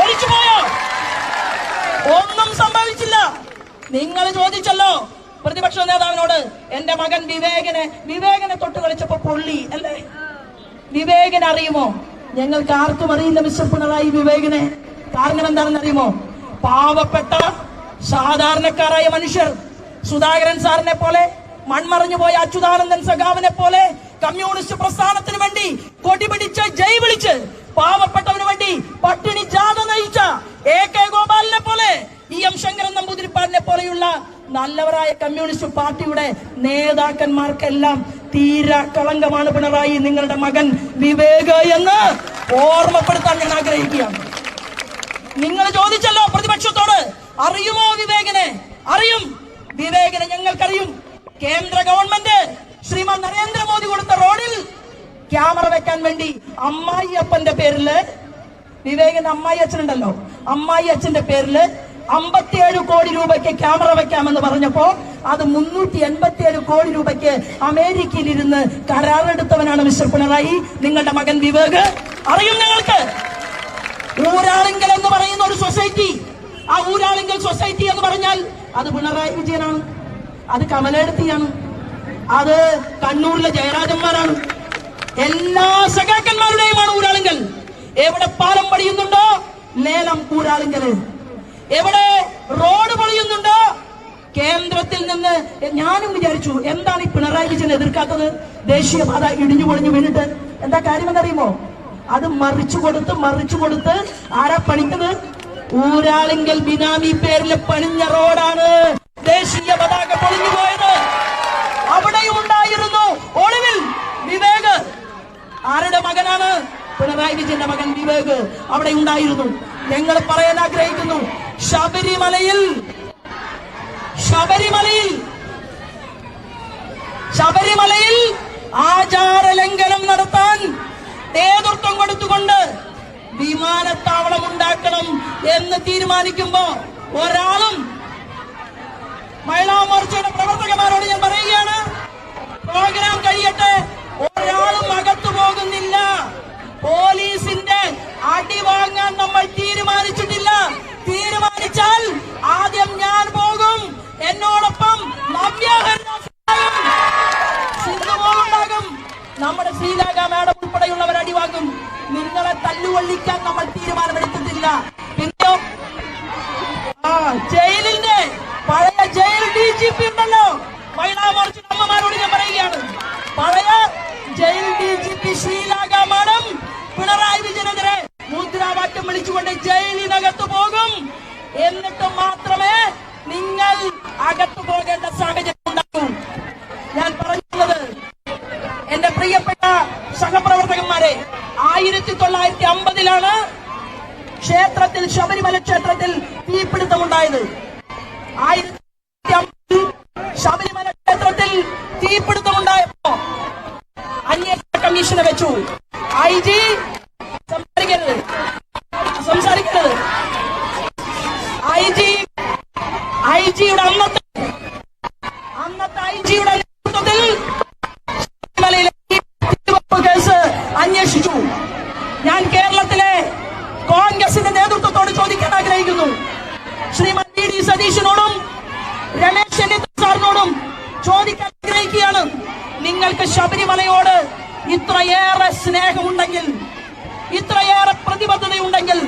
ഒഴിച്ചുപോയോ? ഒന്നും സംഭവിച്ചില്ല. നിങ്ങൾ ചോദിച്ചല്ലോ പ്രതിപക്ഷ നേതാവിനോട്, എന്റെ മകൻ വിവേകനെ തൊട്ട് കളിച്ചപ്പോ പൊള്ളി അല്ലേ? വിവേകനെ അറിയുമോ? ഞങ്ങൾക്ക് ആർക്കും അറിയില്ല മിസ്റ്റർ പിണറായി വിവേകനെ. കാരണം എന്താണെന്ന് അറിയുമോ? പാവപ്പെട്ട സാധാരണക്കാരായ മനുഷ്യർ, സുധാകരൻ സാറിനെ പോലെ, മൺമറഞ്ഞു പോയ അച്യുതാനന്ദൻ സഖാവിനെ പോലെ കമ്മ്യൂണിസ്റ്റ് പ്രസ്ഥാനത്തിന് വേണ്ടി കൊടി പിടിച്ച് ജയ് വിളിച്ച് പാവപ്പെട്ടവന് വേണ്ടി പട്ടിണി ജാഥ നയിച്ച AK ഗോപാലിനെ പോലെ EM ശങ്കരൻ നമ്പൂതിരിപ്പാടിനെ പോലെയുള്ള നല്ലവരായ കമ്മ്യൂണിസ്റ്റ് പാർട്ടിയുടെ നേതാക്കന്മാർക്കെല്ലാം തീരാ കളങ്കമാണ് പിണറായി നിങ്ങളുടെ മകൻ വിവേക് എന്ന് ഓർമ്മപ്പെടുത്താൻ ഞാൻ ആഗ്രഹിക്കുകയാണ്. നിങ്ങൾ ചോദിച്ചല്ലോ പ്രതിപക്ഷത്തോട്, അറിയുമോ വിവേകിനെ? അറിയും, വിവേകിനെ ഞങ്ങൾക്കറിയും. കേന്ദ്ര ഗവൺമെന്റ് ശ്രീമാൻ നരേന്ദ്രമോദി കൊടുത്ത റോഡിൽ ക്യാമറ വെക്കാൻ വേണ്ടി അമ്മായി അപ്പന്റെ പേരില്, വിവേകിന്റെ അമ്മായി അച്ഛനുണ്ടല്ലോ, അമ്മായി അച്ഛന്റെ പേരില് 57 കോടി രൂപയ്ക്ക് ക്യാമറ വെക്കാമെന്ന് പറഞ്ഞപ്പോ അത് 387 കോടി രൂപയ്ക്ക് അമേരിക്കയിൽ ഇരുന്ന് കരാറെടുത്തവനാണ് മിസ്റ്റർ പിണറായി നിങ്ങളുടെ മകൻ വിവേക്. അറിയും ഞങ്ങൾക്ക്. ഊരാളുങ്കൽ എന്ന് പറയുന്ന ഒരു സൊസൈറ്റി, ആ ഊരാളുങ്കൽ സൊസൈറ്റി എന്ന് പറഞ്ഞാൽ അത് പിണറായി വിജയനാണ്, അത് കമലേടത്തിയാണ്, അത് കണ്ണൂരിലെ ജയരാജന്മാരാണ്. എല്ലാ സഖാക്കന്മാരുടെയുമാണ് ഊരാളുങ്കൽ. എവിടെ പാലം പണിയുന്നുണ്ടോ ലേലം ഊരാളുങ്കല്, എവിടെ റോഡ് പണിയുന്നുണ്ടോ കേന്ദ്രത്തിൽ നിന്ന്. ഞാനും വിചാരിച്ചു എന്താണ് ഈ പിണറായി വിജയൻ എതിർക്കാത്തത്? ദേശീയപാത ഇടിഞ്ഞു പൊളിഞ്ഞു വീണിട്ട് എന്താ കാര്യമെന്നറിയുമോ? അത് മറിച്ചു കൊടുത്ത് ആരാ പണിക്കുന്നത്? ഊരാളുങ്കൽ ബിനാമി പേരിൽ പണിഞ്ഞ റോഡാണ് ദേശീയ പതാക പൊളിഞ്ഞു പോയത്. അവിടെയും ഉണ്ടായിരുന്നു ഒളിവിൽ വിവേക്. ആരുടെ മകനാണ്? പിണറായി വിജയന്റെ മകൻ വിവേക് അവിടെ ഉണ്ടായിരുന്നു. ഞങ്ങൾ പറയാൻ ആഗ്രഹിക്കുന്നു, ശബരിമലയിൽ ആചാരലംഘനം നടത്താൻ നേതൃത്വം കൊടുത്തുകൊണ്ട് വിമാനത്താവളം ഉണ്ടാക്കണം എന്ന് തീരുമാനിക്കുമ്പോ ഒരാളും, മഹിളാ മോർച്ചയുടെ പ്രവർത്തകന്മാരോട് ഞാൻ പറയുകയാണ്, പ്രോഗ്രാം കഴിയട്ടെ, ഒരാളും അകത്തു പോകുന്നില്ല. പോലീസിന്റെ അടി വാങ്ങാൻ നമ്മൾ തീരുമാനിച്ചിട്ടില്ല. തീരുമാനിച്ചാൽ ആദ്യം ഞാൻ പോകും, എന്നോടൊപ്പം സിന്ധുമോളുണ്ടാകും, നമ്മുടെ ശ്രീലാഗ മാഡം ഉൾപ്പെടെയുള്ളവർ അടിവാങ്ങും. നിങ്ങളെ തല്ലുകൊള്ളിക്കാൻ നമ്മൾ തീരുമാനമെടുത്തിട്ടില്ല. പിന്നെയോ ജയിലിന്റെ പഴയ ജയിൽ DGP ഉണ്ടല്ലോ, മഹിളാ മോർച്ച അമ്മമാരോട് ഞാൻ പറയുകയാണ്, പഴയ ജയിൽ DGP ശ്രീലാഗ മാഡം പിണറായി വിജയനെതിരെ മുദ്രാവാക്യം വിളിച്ചുകൊണ്ട് ജയിലിനകത്ത് പോകും. എന്നിട്ട് മാത്രമേ നിങ്ങൾ അകത്തു പോകേണ്ട സാഹചര്യം ഉണ്ടാകൂ. ഞാൻ പറഞ്ഞത് എന്റെ പ്രിയപ്പെട്ട സഹപ്രവർത്തകന്മാരെ, 1950 ക്ഷേത്രത്തിൽ, ശബരിമല ക്ഷേത്രത്തിൽ തീപിടുത്തമുണ്ടായത്. 1950 ശബരിമല ക്ഷേത്രത്തിൽ തീപിടുത്തമുണ്ടായപ്പോ അന്വേഷണ കമ്മീഷനെ വെച്ചു. IG സംസാരിക്കരുത്. IGയുടെ അന്നത്തെ IGയുടെ നേതൃത്വത്തിൽ ശബരിമലയിലെ കേസ് അന്വേഷിച്ചു. ഞാൻ കേരളത്തിലെ കോൺഗ്രസിന്റെ നേതൃത്വത്തോട് ചോദിക്കാൻ ആഗ്രഹിക്കുന്നു, ശ്രീമതി DD സതീശനോടും രമേശ് ചെന്നിത്തല സാറിനോടും ചോദിക്കാൻ ആഗ്രഹിക്കുകയാണ്, നിങ്ങൾക്ക് ശബരിമലയോട് ഇത്രയേറെ സ്നേഹമുണ്ടെങ്കിൽ, ഇത്രയേറെ പ്രതിബദ്ധതയുണ്ടെങ്കിൽ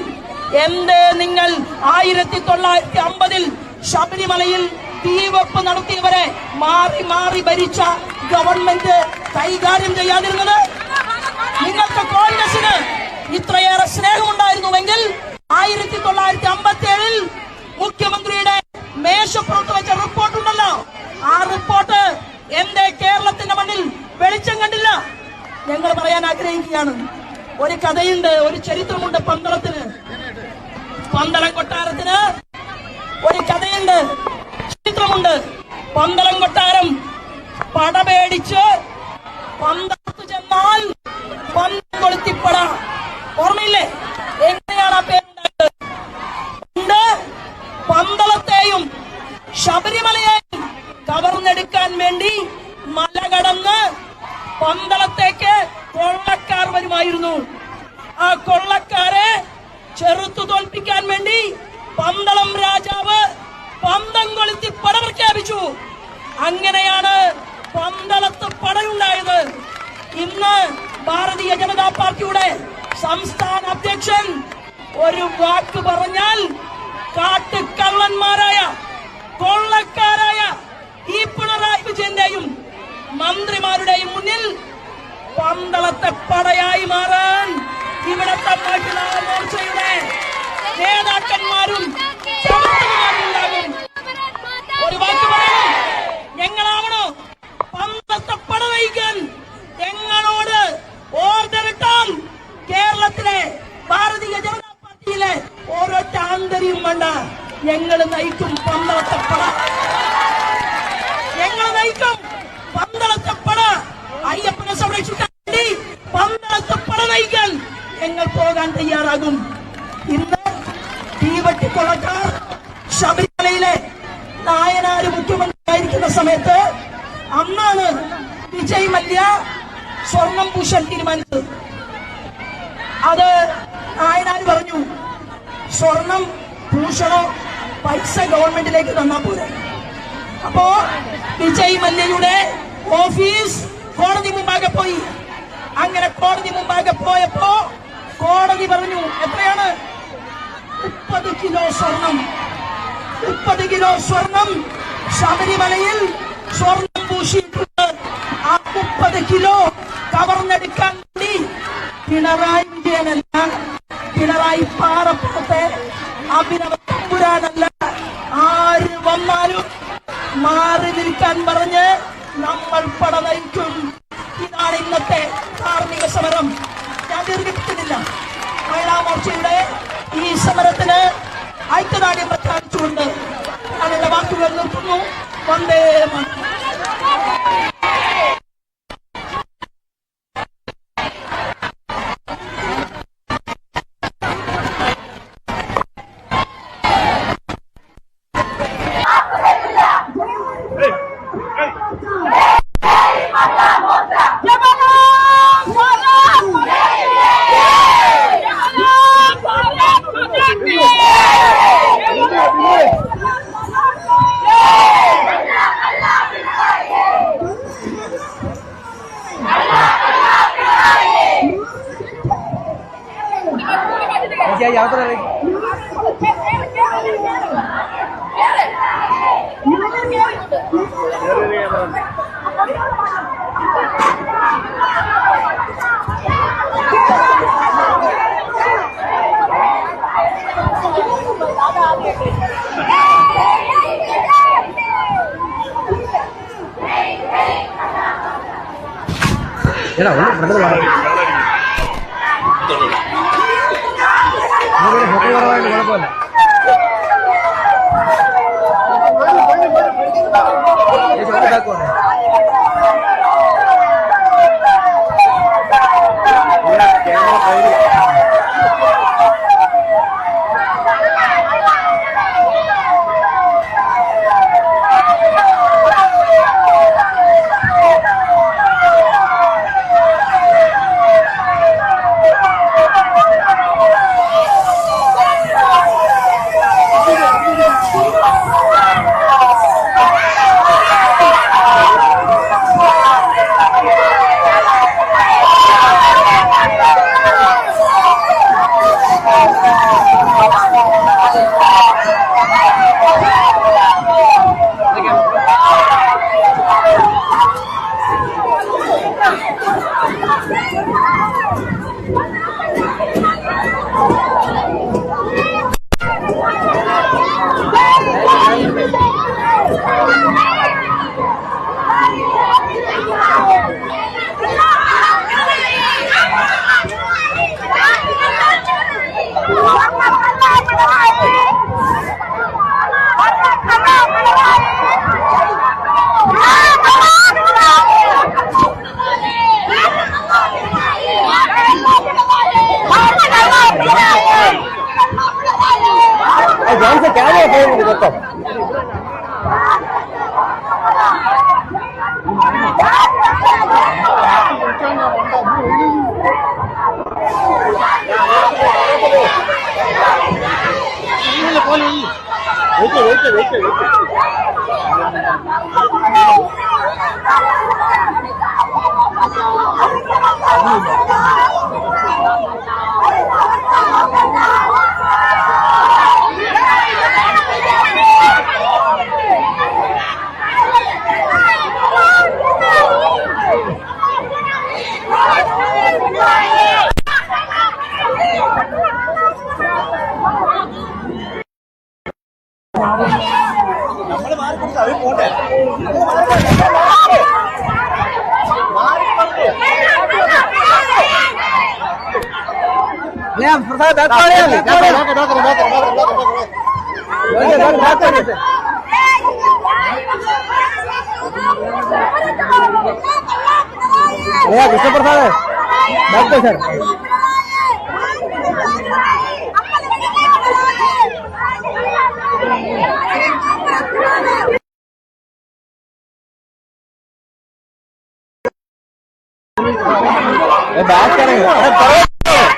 എന്തേ നിങ്ങൾ 1950 ശബരിമലയിൽ തീവെപ്പ് നടത്തിയവരെ മാറി ഭരിച്ച ഗവൺമെന്റ് കൈകാര്യം ചെയ്യാതിരുന്നത്? നിങ്ങൾക്ക് കോൺഗ്രസിന് ഇത്രയേറെ സ്നേഹമുണ്ടായിരുന്നുവെങ്കിൽ 1957 മുഖ്യമന്ത്രിയുടെ മേശപ്പുറത്ത് വെച്ച റിപ്പോർട്ടുണ്ടല്ലോ, ആ റിപ്പോർട്ട് എന്തേ കേരളത്തിന്റെ മണ്ണിൽ വെളിച്ചം കണ്ടില്ല? ഞങ്ങൾ പറയാൻ ആഗ്രഹിക്കുകയാണ്, ഒരു കഥയുണ്ട്, ഒരു ചരിത്രമുണ്ട് പന്തളം കൊട്ടാരത്തിന് ഒരു കഥയുണ്ട്, ചരിത്രമുണ്ട്. പന്തളം കൊട്ടാരം പടപേടിച്ച് പന്തളത്ത് ചെന്നാൽ പന്തം കൊളുത്തിപ്പട, ഓർമ്മയില്ലേ? എങ്ങനെയാണ് ആ പേരുണ്ടായത്? പന്തളത്തെയും ശബരിമലയെയും കവർന്നെടുക്കാൻ വേണ്ടി മല കടന്ന് പന്തളത്തേക്ക് കൊള്ളക്കാർ വരുമായിരുന്നു. ആ കൊള്ളക്കാരെ ചെറുത്തു തോൽപ്പിക്കാൻ വേണ്ടി പന്തളം രാജാവ് പന്തം കൊളുത്തി പട പ്രഖ്യാപിച്ചു. അങ്ങനെയാണ് പന്തളത്ത് പടയുണ്ടായത്. ഇന്ന് ഭാരതീയ ജനതാ പാർട്ടിയുടെ സംസ്ഥാന അധ്യക്ഷൻ ഒരു വാക്ക് പറഞ്ഞാൽ കാട്ടുകള്ളന്മാരായ കൊള്ളക്കാരായ ഈ പിണറായി വിജയന്റെയും മന്ത്രിമാരുടെയും മുന്നിൽ പന്തളത്തെ പടയായി മാറാൻ ഇവിടുത്തെ മഹിളാ മോർച്ചയുടെ നേതാക്കന്മാരും പ്രവർത്തകന്മാരും ഒരു വാക്ക് പറയണം, ഞങ്ങളാവണോ പന്തത്തെ പട നയിക്കാൻ? ഞങ്ങളോട് ഓർഡർ ഇട്ടാൽ കേരളത്തിലെ ഭാരതീയ ജനതാ പാർട്ടിയിലെ ഓരോറ്റ ആന്തരിയും വേണ്ട, ഞങ്ങൾ നയിക്കും പന്തളത്തെ പട, ഞങ്ങൾ നയിക്കും പന്തളത്തെ പട. അയ്യപ്പനെ സംരക്ഷിക്കാൻ വേണ്ടി പന്തളത്തെ പട നയിക്കാൻ ഞങ്ങൾ പോകാൻ തയ്യാറാകും. ഇന്ന് തീവട്ടിക്കൊള്ളക്കാർ ശബരിമലയിലെ നായനാര് മുഖ്യമന്ത്രിയായിരിക്കുന്ന സമയത്ത് അന്നാണ് വിജയ് മല്യ സ്വർണം പൂശാൻ തീരുമാനിച്ചത്. അത് നായനാര് പറഞ്ഞു, സ്വർണം പൂശണോ പൈസ ഗവൺമെന്റിലേക്ക് തന്നാ പോലെ. അപ്പോ വിജയ് മല്യയുടെ ഓഫീസ് കോടതി മുമ്പാകെ പോയി. അങ്ങനെ കോടതി മുമ്പാകെ പോയപ്പോ കോടതി പറഞ്ഞു, എത്രയാണ്? 30 കിലോ സ്വർണം. 30 കിലോ സ്വർണം ശബരിമലയിൽ സ്വർണം പൂശിയിട്ടുണ്ട്. ആ 30 കിലോ കവർന്നെടുക്കാൻ വേണ്ടി പിണറായി വിജയനല്ല, പിണറായി പാറപ്പുറത്തെ അഭിനവ തമ്പുരാനല്ല, ആര് വന്നാലും മാറി നിൽക്കാൻ പറഞ്ഞ് നമ്മൾ പട നയിക്കും. ഇതാണ് ഇന്നത്തെ കാർമിക സമരം. ഞാൻ ദീർഘിപ്പിക്കുന്നില്ല. മഹിളാ മോർച്ചയുടെ ഈ സമരത്തിന് ഐക്യദാർഢ്യം പ്രഖ്യാപിച്ചുകൊണ്ട് ഞാൻ എന്റെ വാക്കുകൾ നിർത്തുന്നു. വന്ദേ മാതരം.
കൃഷ്ണപ്രസാദ് ഡോക്ടർ സർ बात करेंगे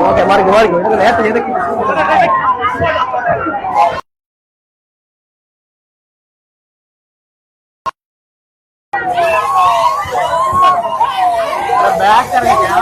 ओके मार्ग बैक करेंगे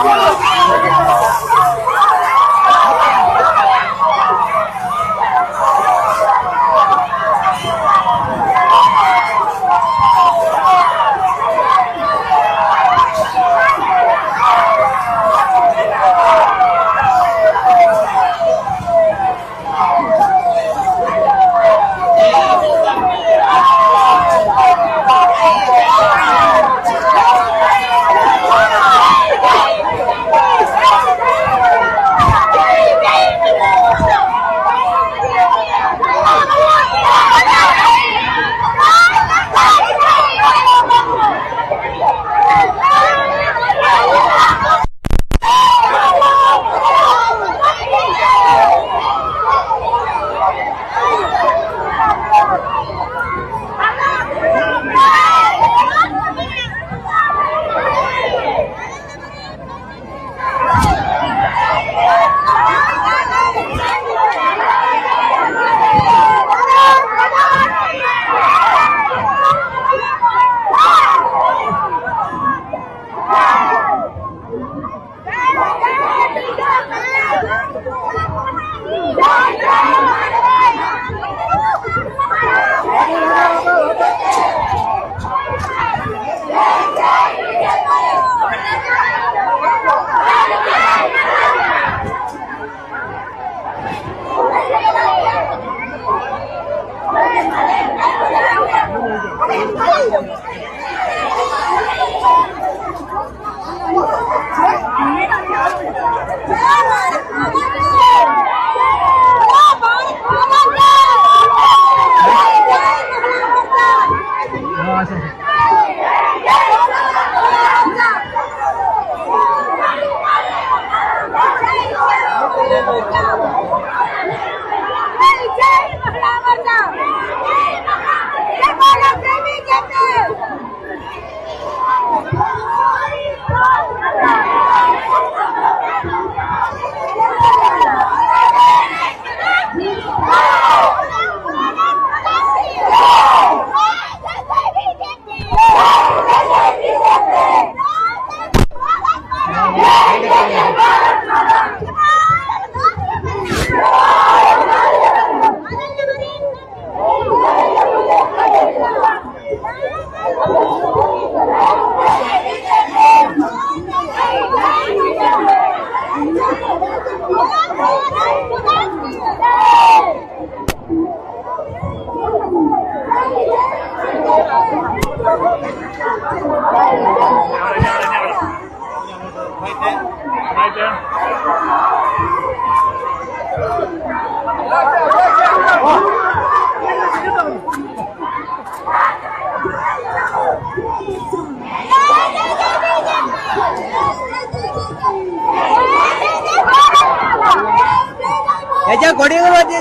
കൊടിയൊക്കെ മാറ്റി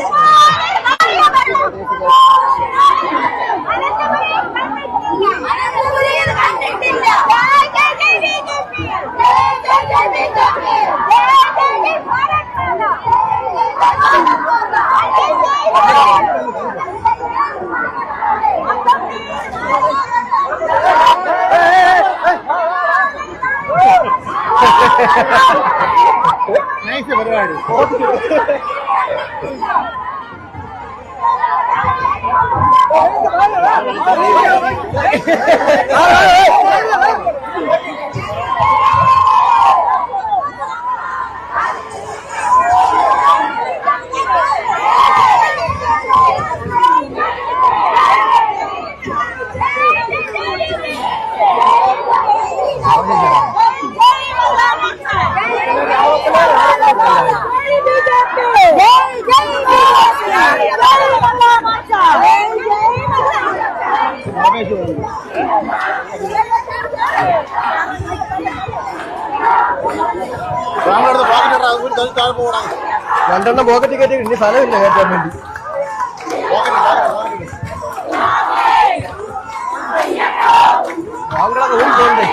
പരിപാടി. രണ്ടെണ്ണം പോക്കറ്റ് കയറ്റി ഇനി സ്ഥലമില്ല കയറ്റാൻ വേണ്ടി. വാങ്ങുകളൊക്കെ ഓടിപ്പോണ്ടേ.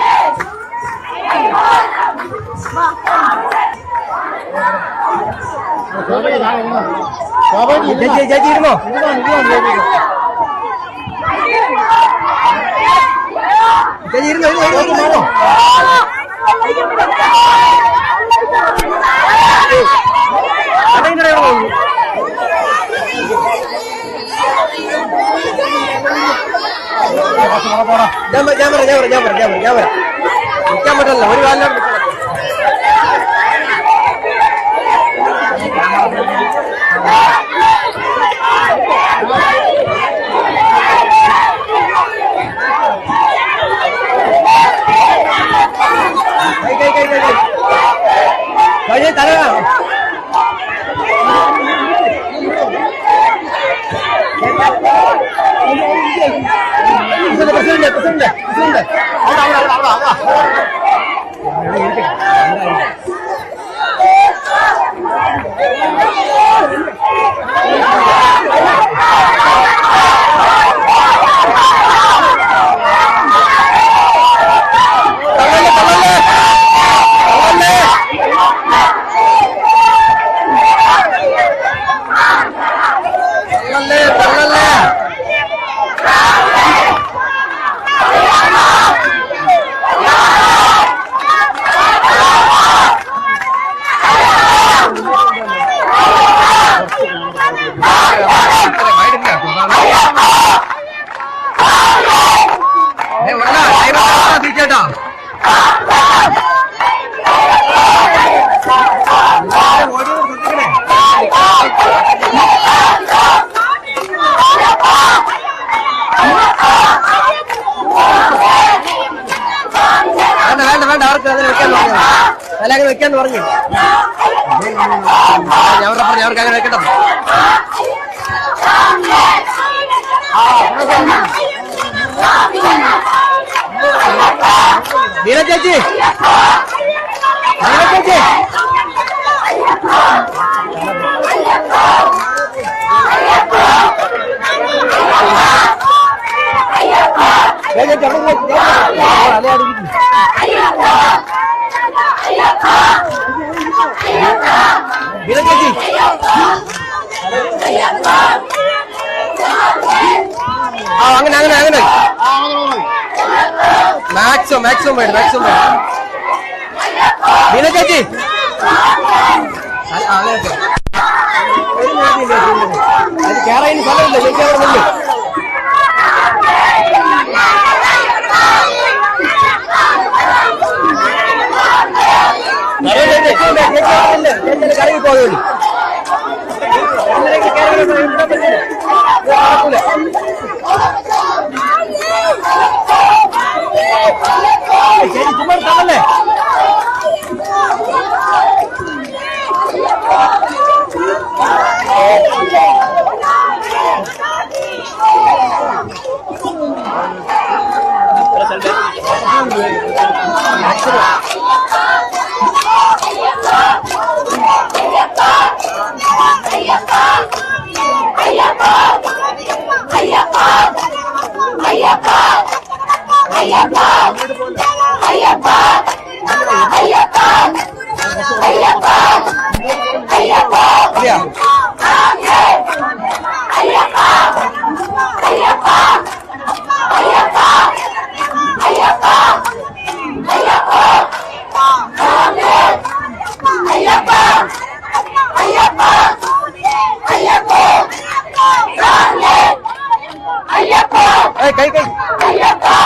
ചേച്ചി ഇരുന്നോ? ചേച്ചി ഇരുന്നോ? ഞാൻ നിൽക്കാൻ പറ്റല്ല. ഒരു കാലിലാണ് തല പ്രസിഡന്റ് അങ്ങനെ വെക്കാന്ന് പറഞ്ഞു. അവർക്ക് അങ്ങനെ വെക്കട്ടെ. നീല ചേച്ചി അങ്ങനെ മാക്സിമം വേണം. നീല ചേച്ചി അങ്ങനെയൊക്കെ അത് കേറാൻ സ്ഥലമില്ല. ജയിക്കാറുണ്ട്. കറങ്ങി പോകുന്നു. ചേച്ചി ചുമ്മാ തന്നല്ലേ. കൈ കൈ
Ayyappa!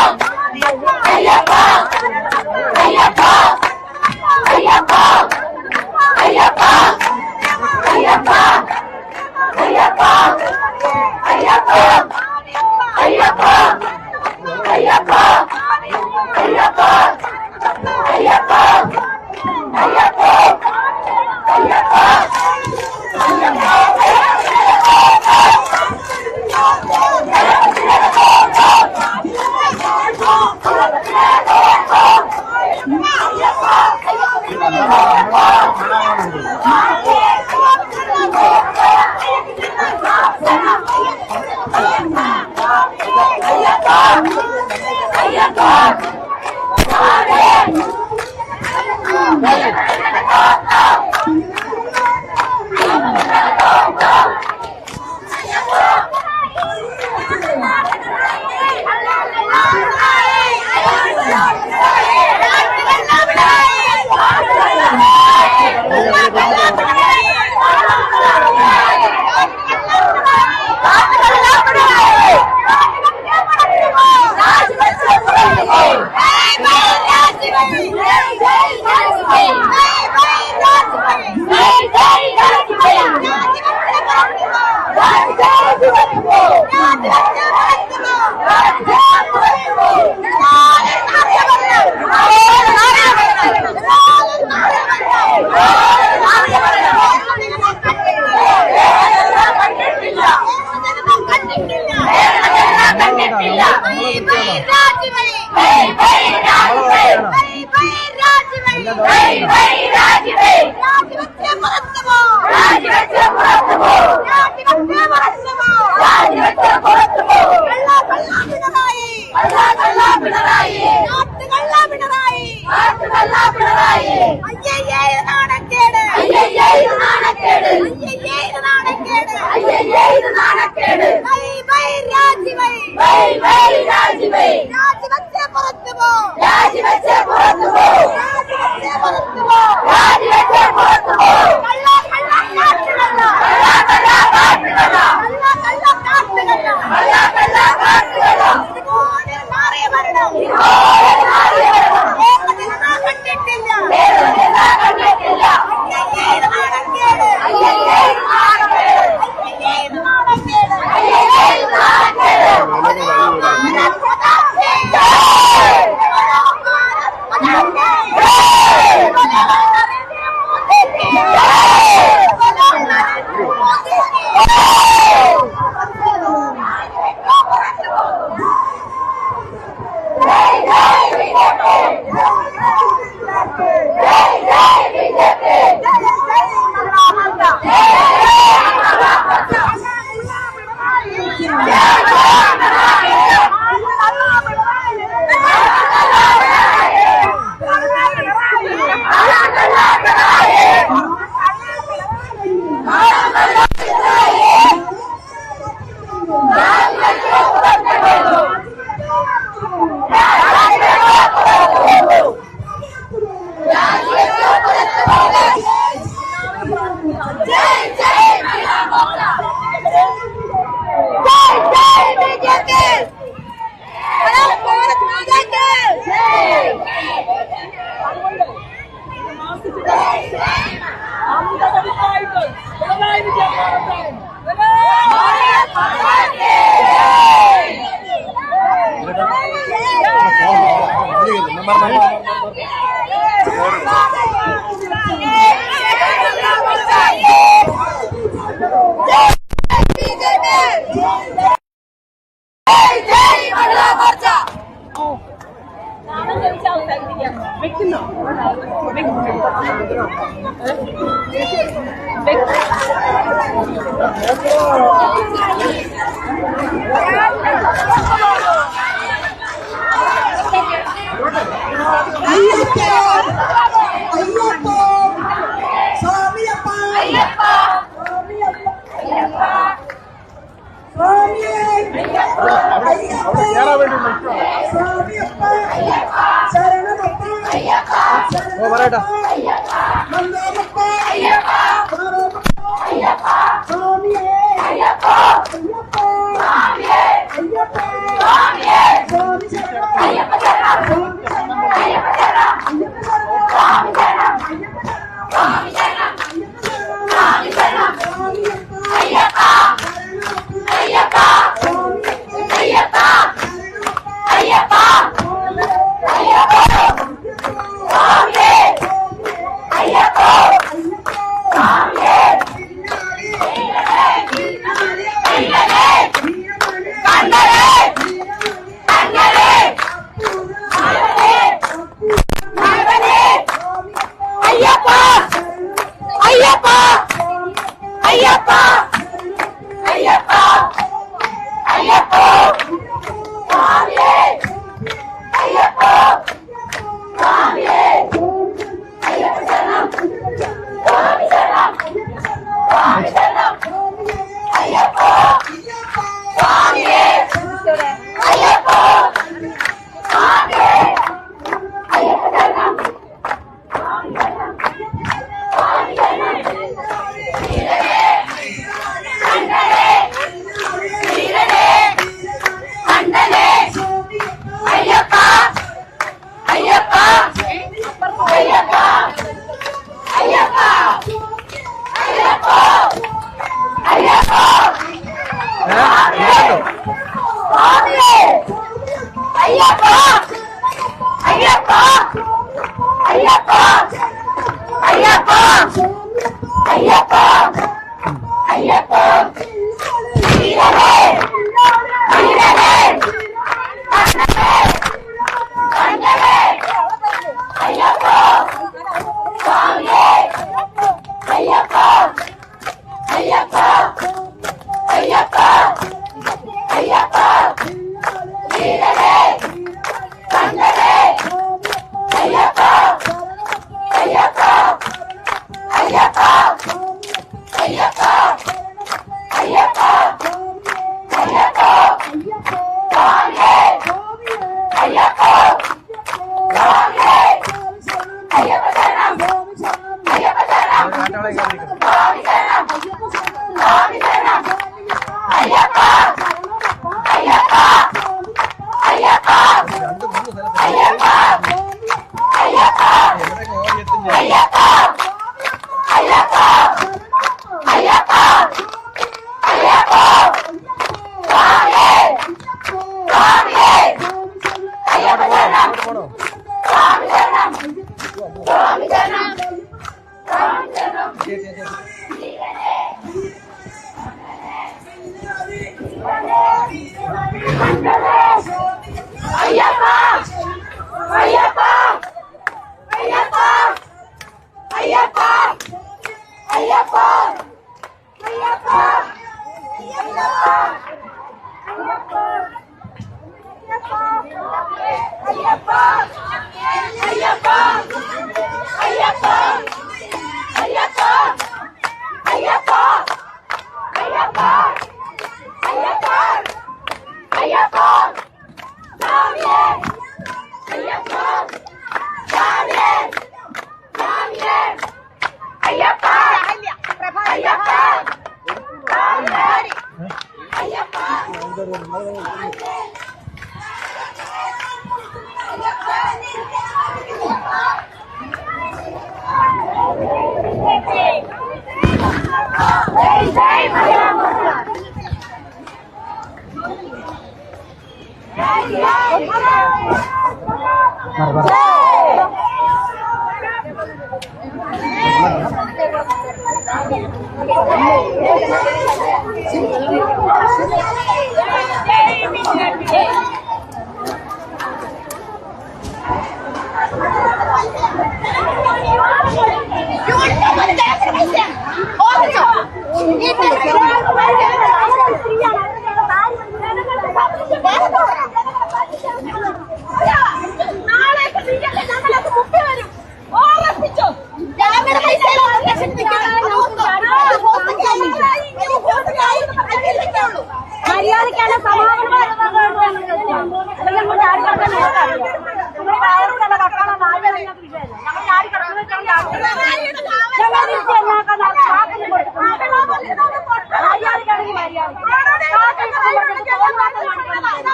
മര്യാദ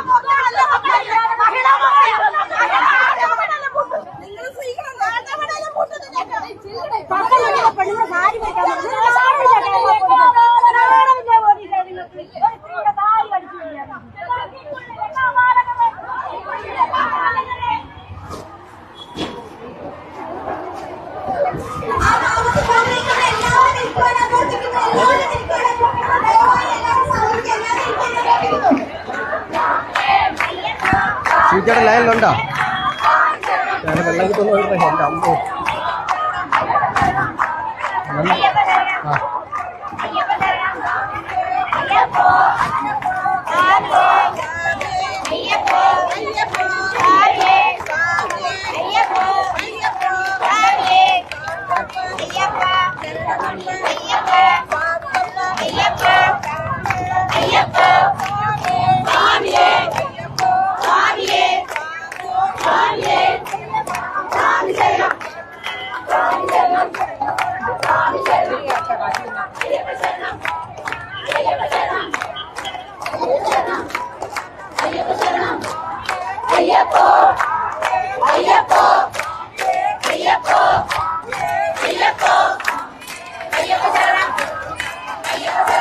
ശ്രീചേട്ടൻ ലൈനിലുണ്ടോ? ഞാൻ വെള്ളം കിട്ടുന്നു. എൻ്റെ അമ്മ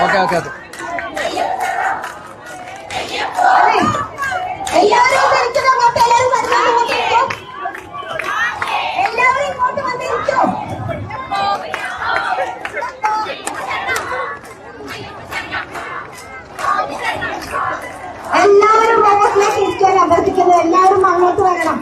ഓക്കെ ഓക്കെ ഓക്കെ.
എല്ലാവരും തിരിച്ചത് അങ്ങോട്ട്, എല്ലാവരും വന്നിരിക്കും, എല്ലാവരും ഇങ്ങോട്ട് വന്നിരിക്കും. എല്ലാവരും റോഡിലേക്ക് ഇരിക്കാൻ അഭ്യർത്ഥിക്കുന്നു. എല്ലാവരും അങ്ങോട്ട് വരണം.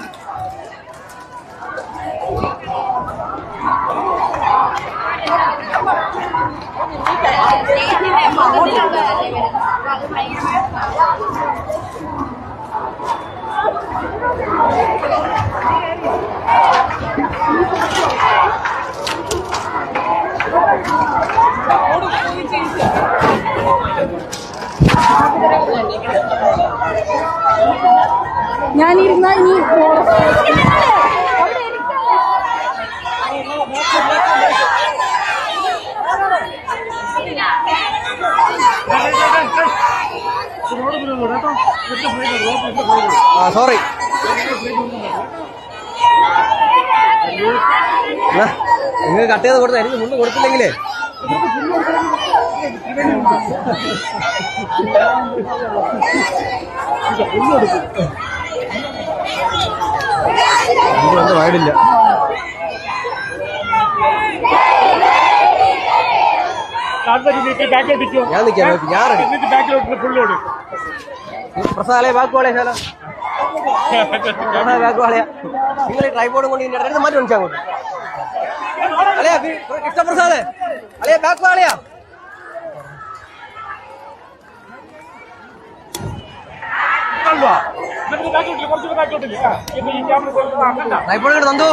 ഞാനിരുന്ന ഇനി
സോറി. നിങ്ങൾ കട്ട് ചെയ്ത് കൊടുത്ത എനിക്ക് മുണ്ട് കൊടുത്തില്ലെങ്കിലേ ഒന്നും ആയിടില്ല. ഞാൻ നിൽക്കാം. പ്രസാദേ ബാക്കുവാളെ ബാക്കുവാളയാ നിങ്ങൾ ട്രൈപോഡും കൊണ്ട് ഇതിന്റെ ഇടയിൽ മാറ്റി വിളിച്ചാൽ അങ്ങോട്ട്. അല്ലയാ കൃഷ്ണപ്രസാദേ, അല്ലയാ ബാക്കുവാളയാ. ട്രൈപോഡ് തന്തോ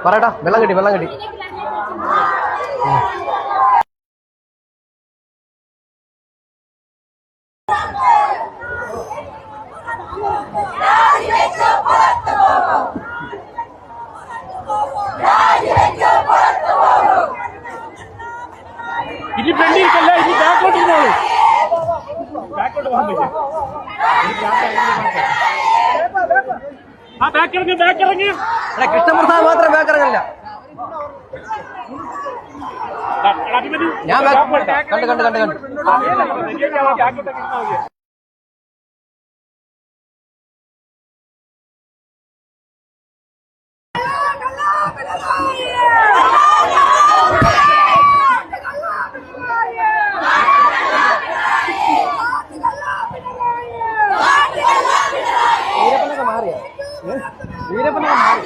പറയട്ടാ. വെള്ളം കിട്ടി, വെള്ളം കിട്ടി.
ഇനി പെണ്ണിരിക്കല്ല, ഇനി ബാക്കോട്ട് ഇരുന്നോളൂ. ബാക്കോട്ട് പോകാൻ പറ്റും. ആ ബാക്കിറങ്ങി, ബാക്കിറങ്ങി.
കൃഷ്ണപ്രസാദ് മാത്രം ബാക്കിറങ്ങില്ല. ഞാൻ കണ്ട് കണ്ട് കണ്ട് കണ്ട് വീരപ്പനൊക്കെ മാറിയ വീരപ്പനൊക്കെ മാറി.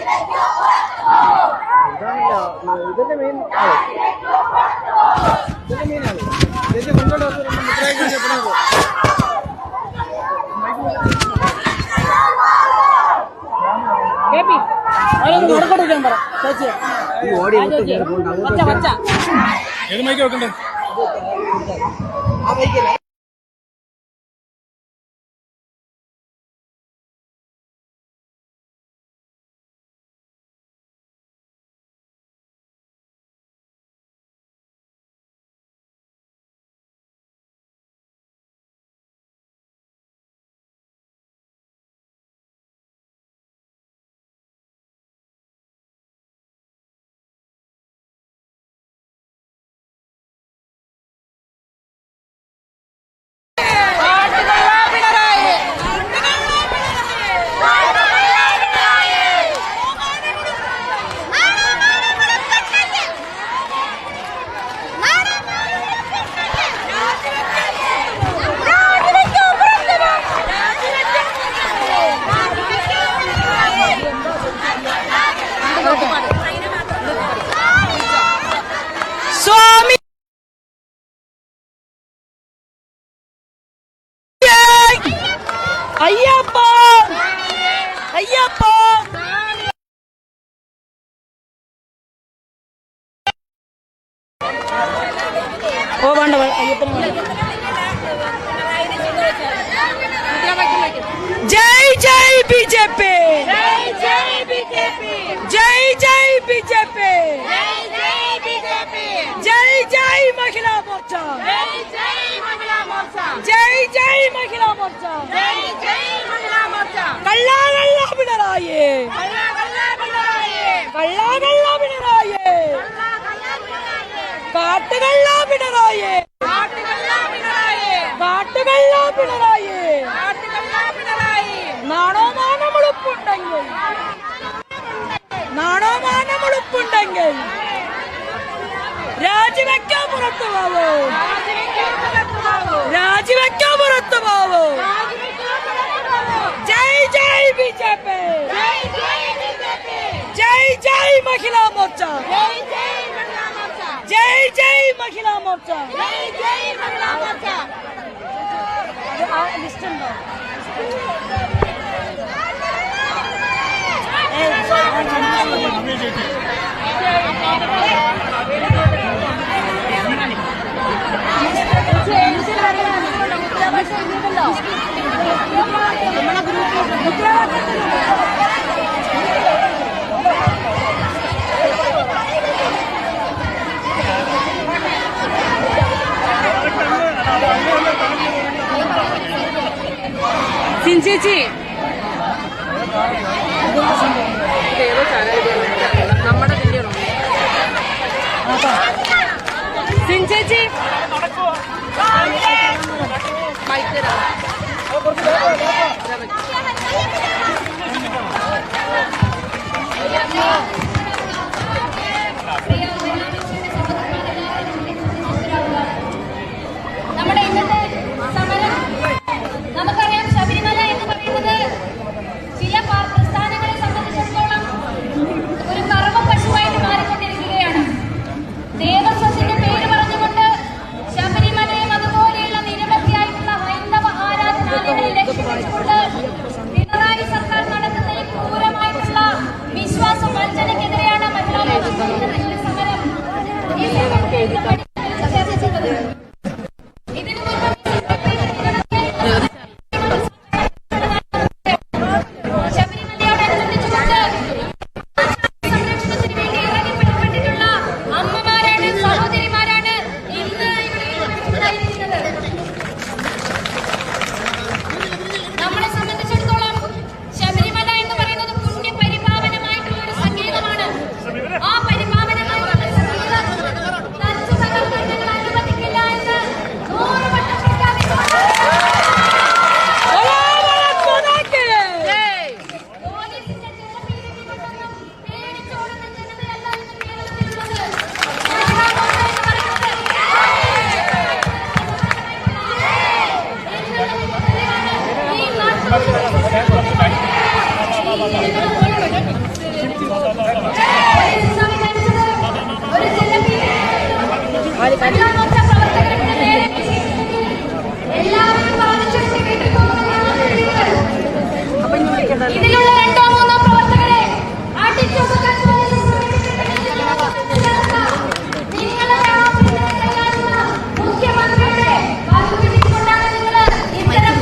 ഇതിന്റെ മെയിൻ ആള്, ഇതിന്റെ മെയിൻ ആള് ഇതിന്റെ മുന്നോട്ട് ഓടി
ഏത് മൈക്ക് വെക്കണ്ടേ?
ആ മൈക്കല്ലേ
बीजेपी जय जय महिला मोर्चा जय जय महिला मोर्चा कल्ला कल्ला पिणराई कल्ला कल्ला पिणराई काട്ടുകള്ള പിണറായി കാട്ടുകള്ള പിണറായി നാണോ മാനമുളുപ്പുണ്ടെങ്കിൽ രാജിവെക്കാൻ പുറത്തു പോവോ ജയ് ജയ് ബിജെപി ജയ് ജയ് महिला मोर्चा जय जय महिला मोर्चा ചേച്ചി നമ്മുടെ ചേച്ചി
നമ്മുടെ ഇന്നത്തെ സമരം നമുക്കറിയാം, ശബരിമല എന്ന് പറയുന്നത് ചില പ്രസ്ഥാനങ്ങളെ സംബന്ധിച്ചിടത്തോളം ഒരു കറവ പശുവായിട്ട് മാറിക്കൊണ്ടിരിക്കുകയാണ്. ദേവസ്വത്തിന്റെ പേര് പറഞ്ഞുകൊണ്ട് ശബരിമലയും അതുപോലെയുള്ള നിരവധിയായിട്ടുള്ള ഹൈന്ദവ ആരാധനാലയങ്ങളെ ലക്ഷ്യം വെച്ചുകൊണ്ട് പിണറായി സർക്കാർ നടത്തുന്ന ഈ ക്രൂരമായിട്ടുള്ള വിശ്വാസ വഞ്ചനയ്ക്കെതിരെയാണ് മഹിളാ മോർച്ച സമരം. ഈ സമരം ഇതിനു മുൻപ് ശബരിമലയോടനുബന്ധിച്ചുകൊണ്ട് സംരക്ഷണത്തിന് വേണ്ടി ഇറങ്ങിപ്പെട്ടിട്ടുള്ള അമ്മമാരാണ്, സഹോദരിമാരാണ് ഇന്ന് ഇവിടെ ഇരിക്കുന്നത്. നമ്മളെ സംബന്ധിച്ചിടത്തോളം ശബരിമല എന്ന് പറയുന്നത് പുണ്യ പരിപാവനമായിട്ടുള്ള ഒരു സംഗീതമാണ്. ആ പരിപാവനമായിട്ടുള്ള സംഗീതം ഞങ്ങൾ അനുവദിക്കില്ല എന്ന് 100 വട്ടം പ്രഖ്യാപിച്ചുകൊണ്ട് പോലീസിന്റെ ജനപീരങ്കി കൊണ്ടൊന്നും പേടിച്ചോടുന്ന ജനതയല്ല ഇന്ന് കേരളത്തിലുള്ളത്. മഹിളാ മോർച്ച എന്ന് പറയുന്നത് ഈ ഒരു മഹിളാ മോർച്ച പ്രവർത്തകരുടെ നേരെ എല്ലാവരും വാദിച്ചെടുത്ത് വീട്ടിൽ പോകുന്നതാണ്. ഇതിലുള്ള 2-3 പ്രവർത്തകരെ അടിച്ചൊതുക്കാൻ മുഖ്യമന്ത്രിയുടെ കൊണ്ടാണ് നിങ്ങൾ ഇത്തരം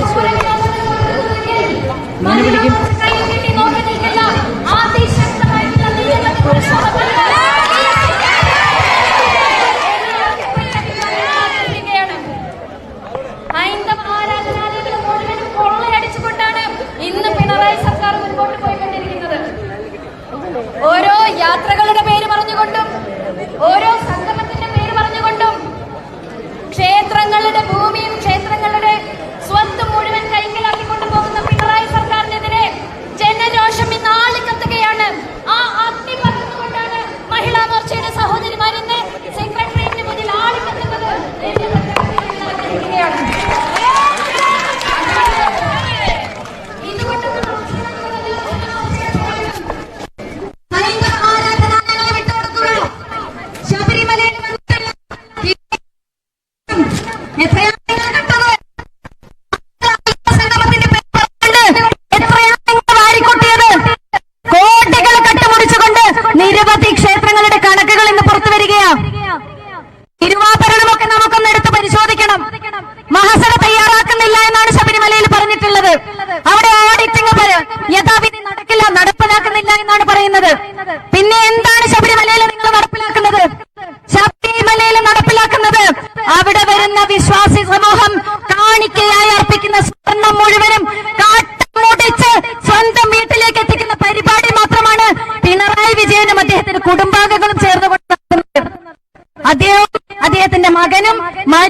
കൈ നോക്കി നിൽക്കില്ല. അതിശക്തമായിട്ടുള്ള ഹൈന്ദവ ആരാധനാലയങ്ങൾ മുഴുവനും കൊള്ളയടിച്ചുകൊണ്ടാണ് ഇന്ന് പിണറായി സർക്കാർ മുൻപോട്ട് പോയിക്കൊണ്ടിരിക്കുന്നത്. ഓരോ യാത്രകളുടെ പേര് പറഞ്ഞുകൊണ്ടും ഓരോ സംഗമത്തിന്റെ പേര് പറഞ്ഞുകൊണ്ടും ക്ഷേത്രങ്ങളുടെ ഭൂമിയും ക്ഷേത്രങ്ങളുടെ സ്വത്ത് മുഴുവൻ കൈക്കലാക്കിക്കൊണ്ടു പോകുന്ന പിണറായി സർക്കാരിനെതിരെ ജനരോഷം ഇന്ന് ആളിക്കത്തുകയാണ്. ആ അഗ്നി പകർന്നുകൊണ്ടാണ് മഹിളാ മോർച്ചയുടെ സഹോദരിമാർ ഇന്ന് സെക്രട്ടേറിയറ്റിന് മുന്നിൽ ആളിക്കത്തുന്നത്. ഹൈന്ദവ ആരാധനാലയങ്ങളെ വിട്ടുകൊടുക്കുക. ശബരിമലയിൽ എത്രയാണ് നിങ്ങൾ കണ്ടത്? സംഗമത്തിന്റെ എത്രയാണ് നിങ്ങൾ വാരിക്കൊട്ടിയത്? കോടികൾ കട്ടുമുടിച്ചുകൊണ്ട് നിരവധി ക്ഷേത്രങ്ങളുടെ കണക്കുകൾ ഇന്ന് പുറത്തു വരികയാണ്. തിരുവാഭരണമൊക്കെ നമുക്കൊന്ന് എടുത്ത് പരിശോധിക്കണം. മഹസര തയ്യാറാക്കുന്നില്ല എന്നാണ് ശബരിമലയിൽ പറഞ്ഞിട്ടുള്ളത്. അവിടെ ഓഡിറ്റിംഗ് യഥാവിധി നടക്കില്ല, നടപ്പിലാക്കുന്നില്ല എന്നാണ് പറയുന്നത്. പിന്നെ എന്താണ്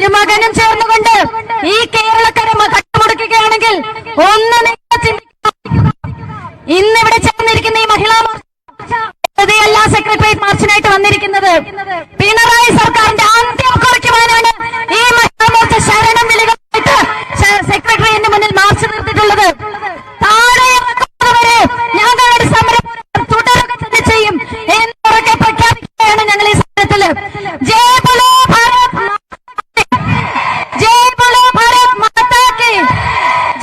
മരുമകനും ചേർന്നുകൊണ്ട് ഈ കേരളക്കര കട്ടുമുടക്കുകയാണെങ്കിൽ ഒന്ന് നിങ്ങൾ ചിന്തിക്കുക. ഇന്നിവിടെ ചേർന്നിരിക്കുന്ന ഈ മഹിളാ മോർച്ചയല്ല സെക്രട്ടേറിയറ്റ് മാർച്ചിനായിട്ട് വന്നിരിക്കുന്നത്. പിണറായി സർക്കാരിന്റെ അന്ത്യം കുറിക്കുവാനാണ് ഈ മഹിളാ മോർച്ച ശരണം വിളികളായിട്ട് സെക്രട്ടേറിയറ്റിന് മുന്നിൽ മാർച്ച് നിർത്തിയിട്ടുള്ളത്. താഴെ ഇറക്കുന്നവരെ ഞങ്ങളുടെ സമരം തുടരുക തന്നെ ചെയ്യും എന്നുറക്കെ പ്രഖ്യാപിക്കുകയാണ് ഞങ്ങൾ ഈ സമരത്തില്. ജയ് ബോലോ ഭാരത് ജയ് ബോലോ ഭാരത് മാതാ കി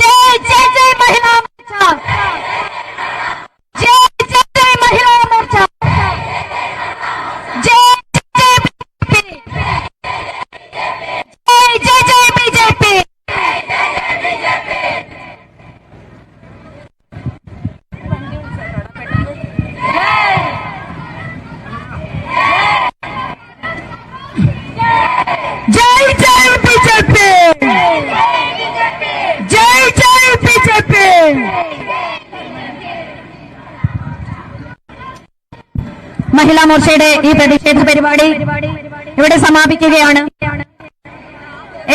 ജയ് ജയ് ജയ് മഹിളാ മോർച്ച ജയ് ജയ് ജയ് മഹിളാ മോർച്ച ജയ് ജയ് ബിജെപി ജയ് ജയ് ബിജെപി. जय जय बीजेपी जय जय बीजेपी. മഹിളാ മോർച്ചയുടെ ഈ പ്രതിഷേധ പരിപാടി ഇവിടെ സമാപിക്കുകയാണ്.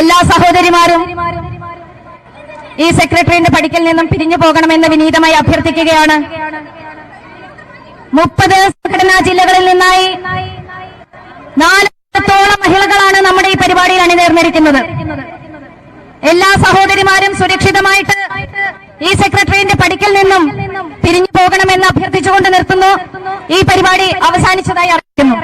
എല്ലാ സഹോദരിമാരും ഈ സെക്രട്ടറിയുടെ പടിക്കൽ നിന്നും പിരിഞ്ഞു പോകണമെന്ന് വിനീതമായി അഭ്യർത്ഥിക്കുകയാണ്. 30 സംഘടനാ ജില്ലകളിൽ നിന്നായി 4,000-ഓളം മഹിളകളാണ് നമ്മുടെ ഈ പരിപാടിയിൽ അണിനിരന്നിരിക്കുന്നത്. എല്ലാ സഹോദരിമാരും സുരക്ഷിതമായിട്ട് ഈ സെക്രട്ടറിയുടെ പടിക്കൽ നിന്നും പിരിഞ്ഞു പോകണമെന്ന് അഭ്യർത്ഥിച്ചുകൊണ്ട് നിർത്തുന്നു. ഈ പരിപാടി അവസാനിച്ചതായി അറിയിക്കുന്നു.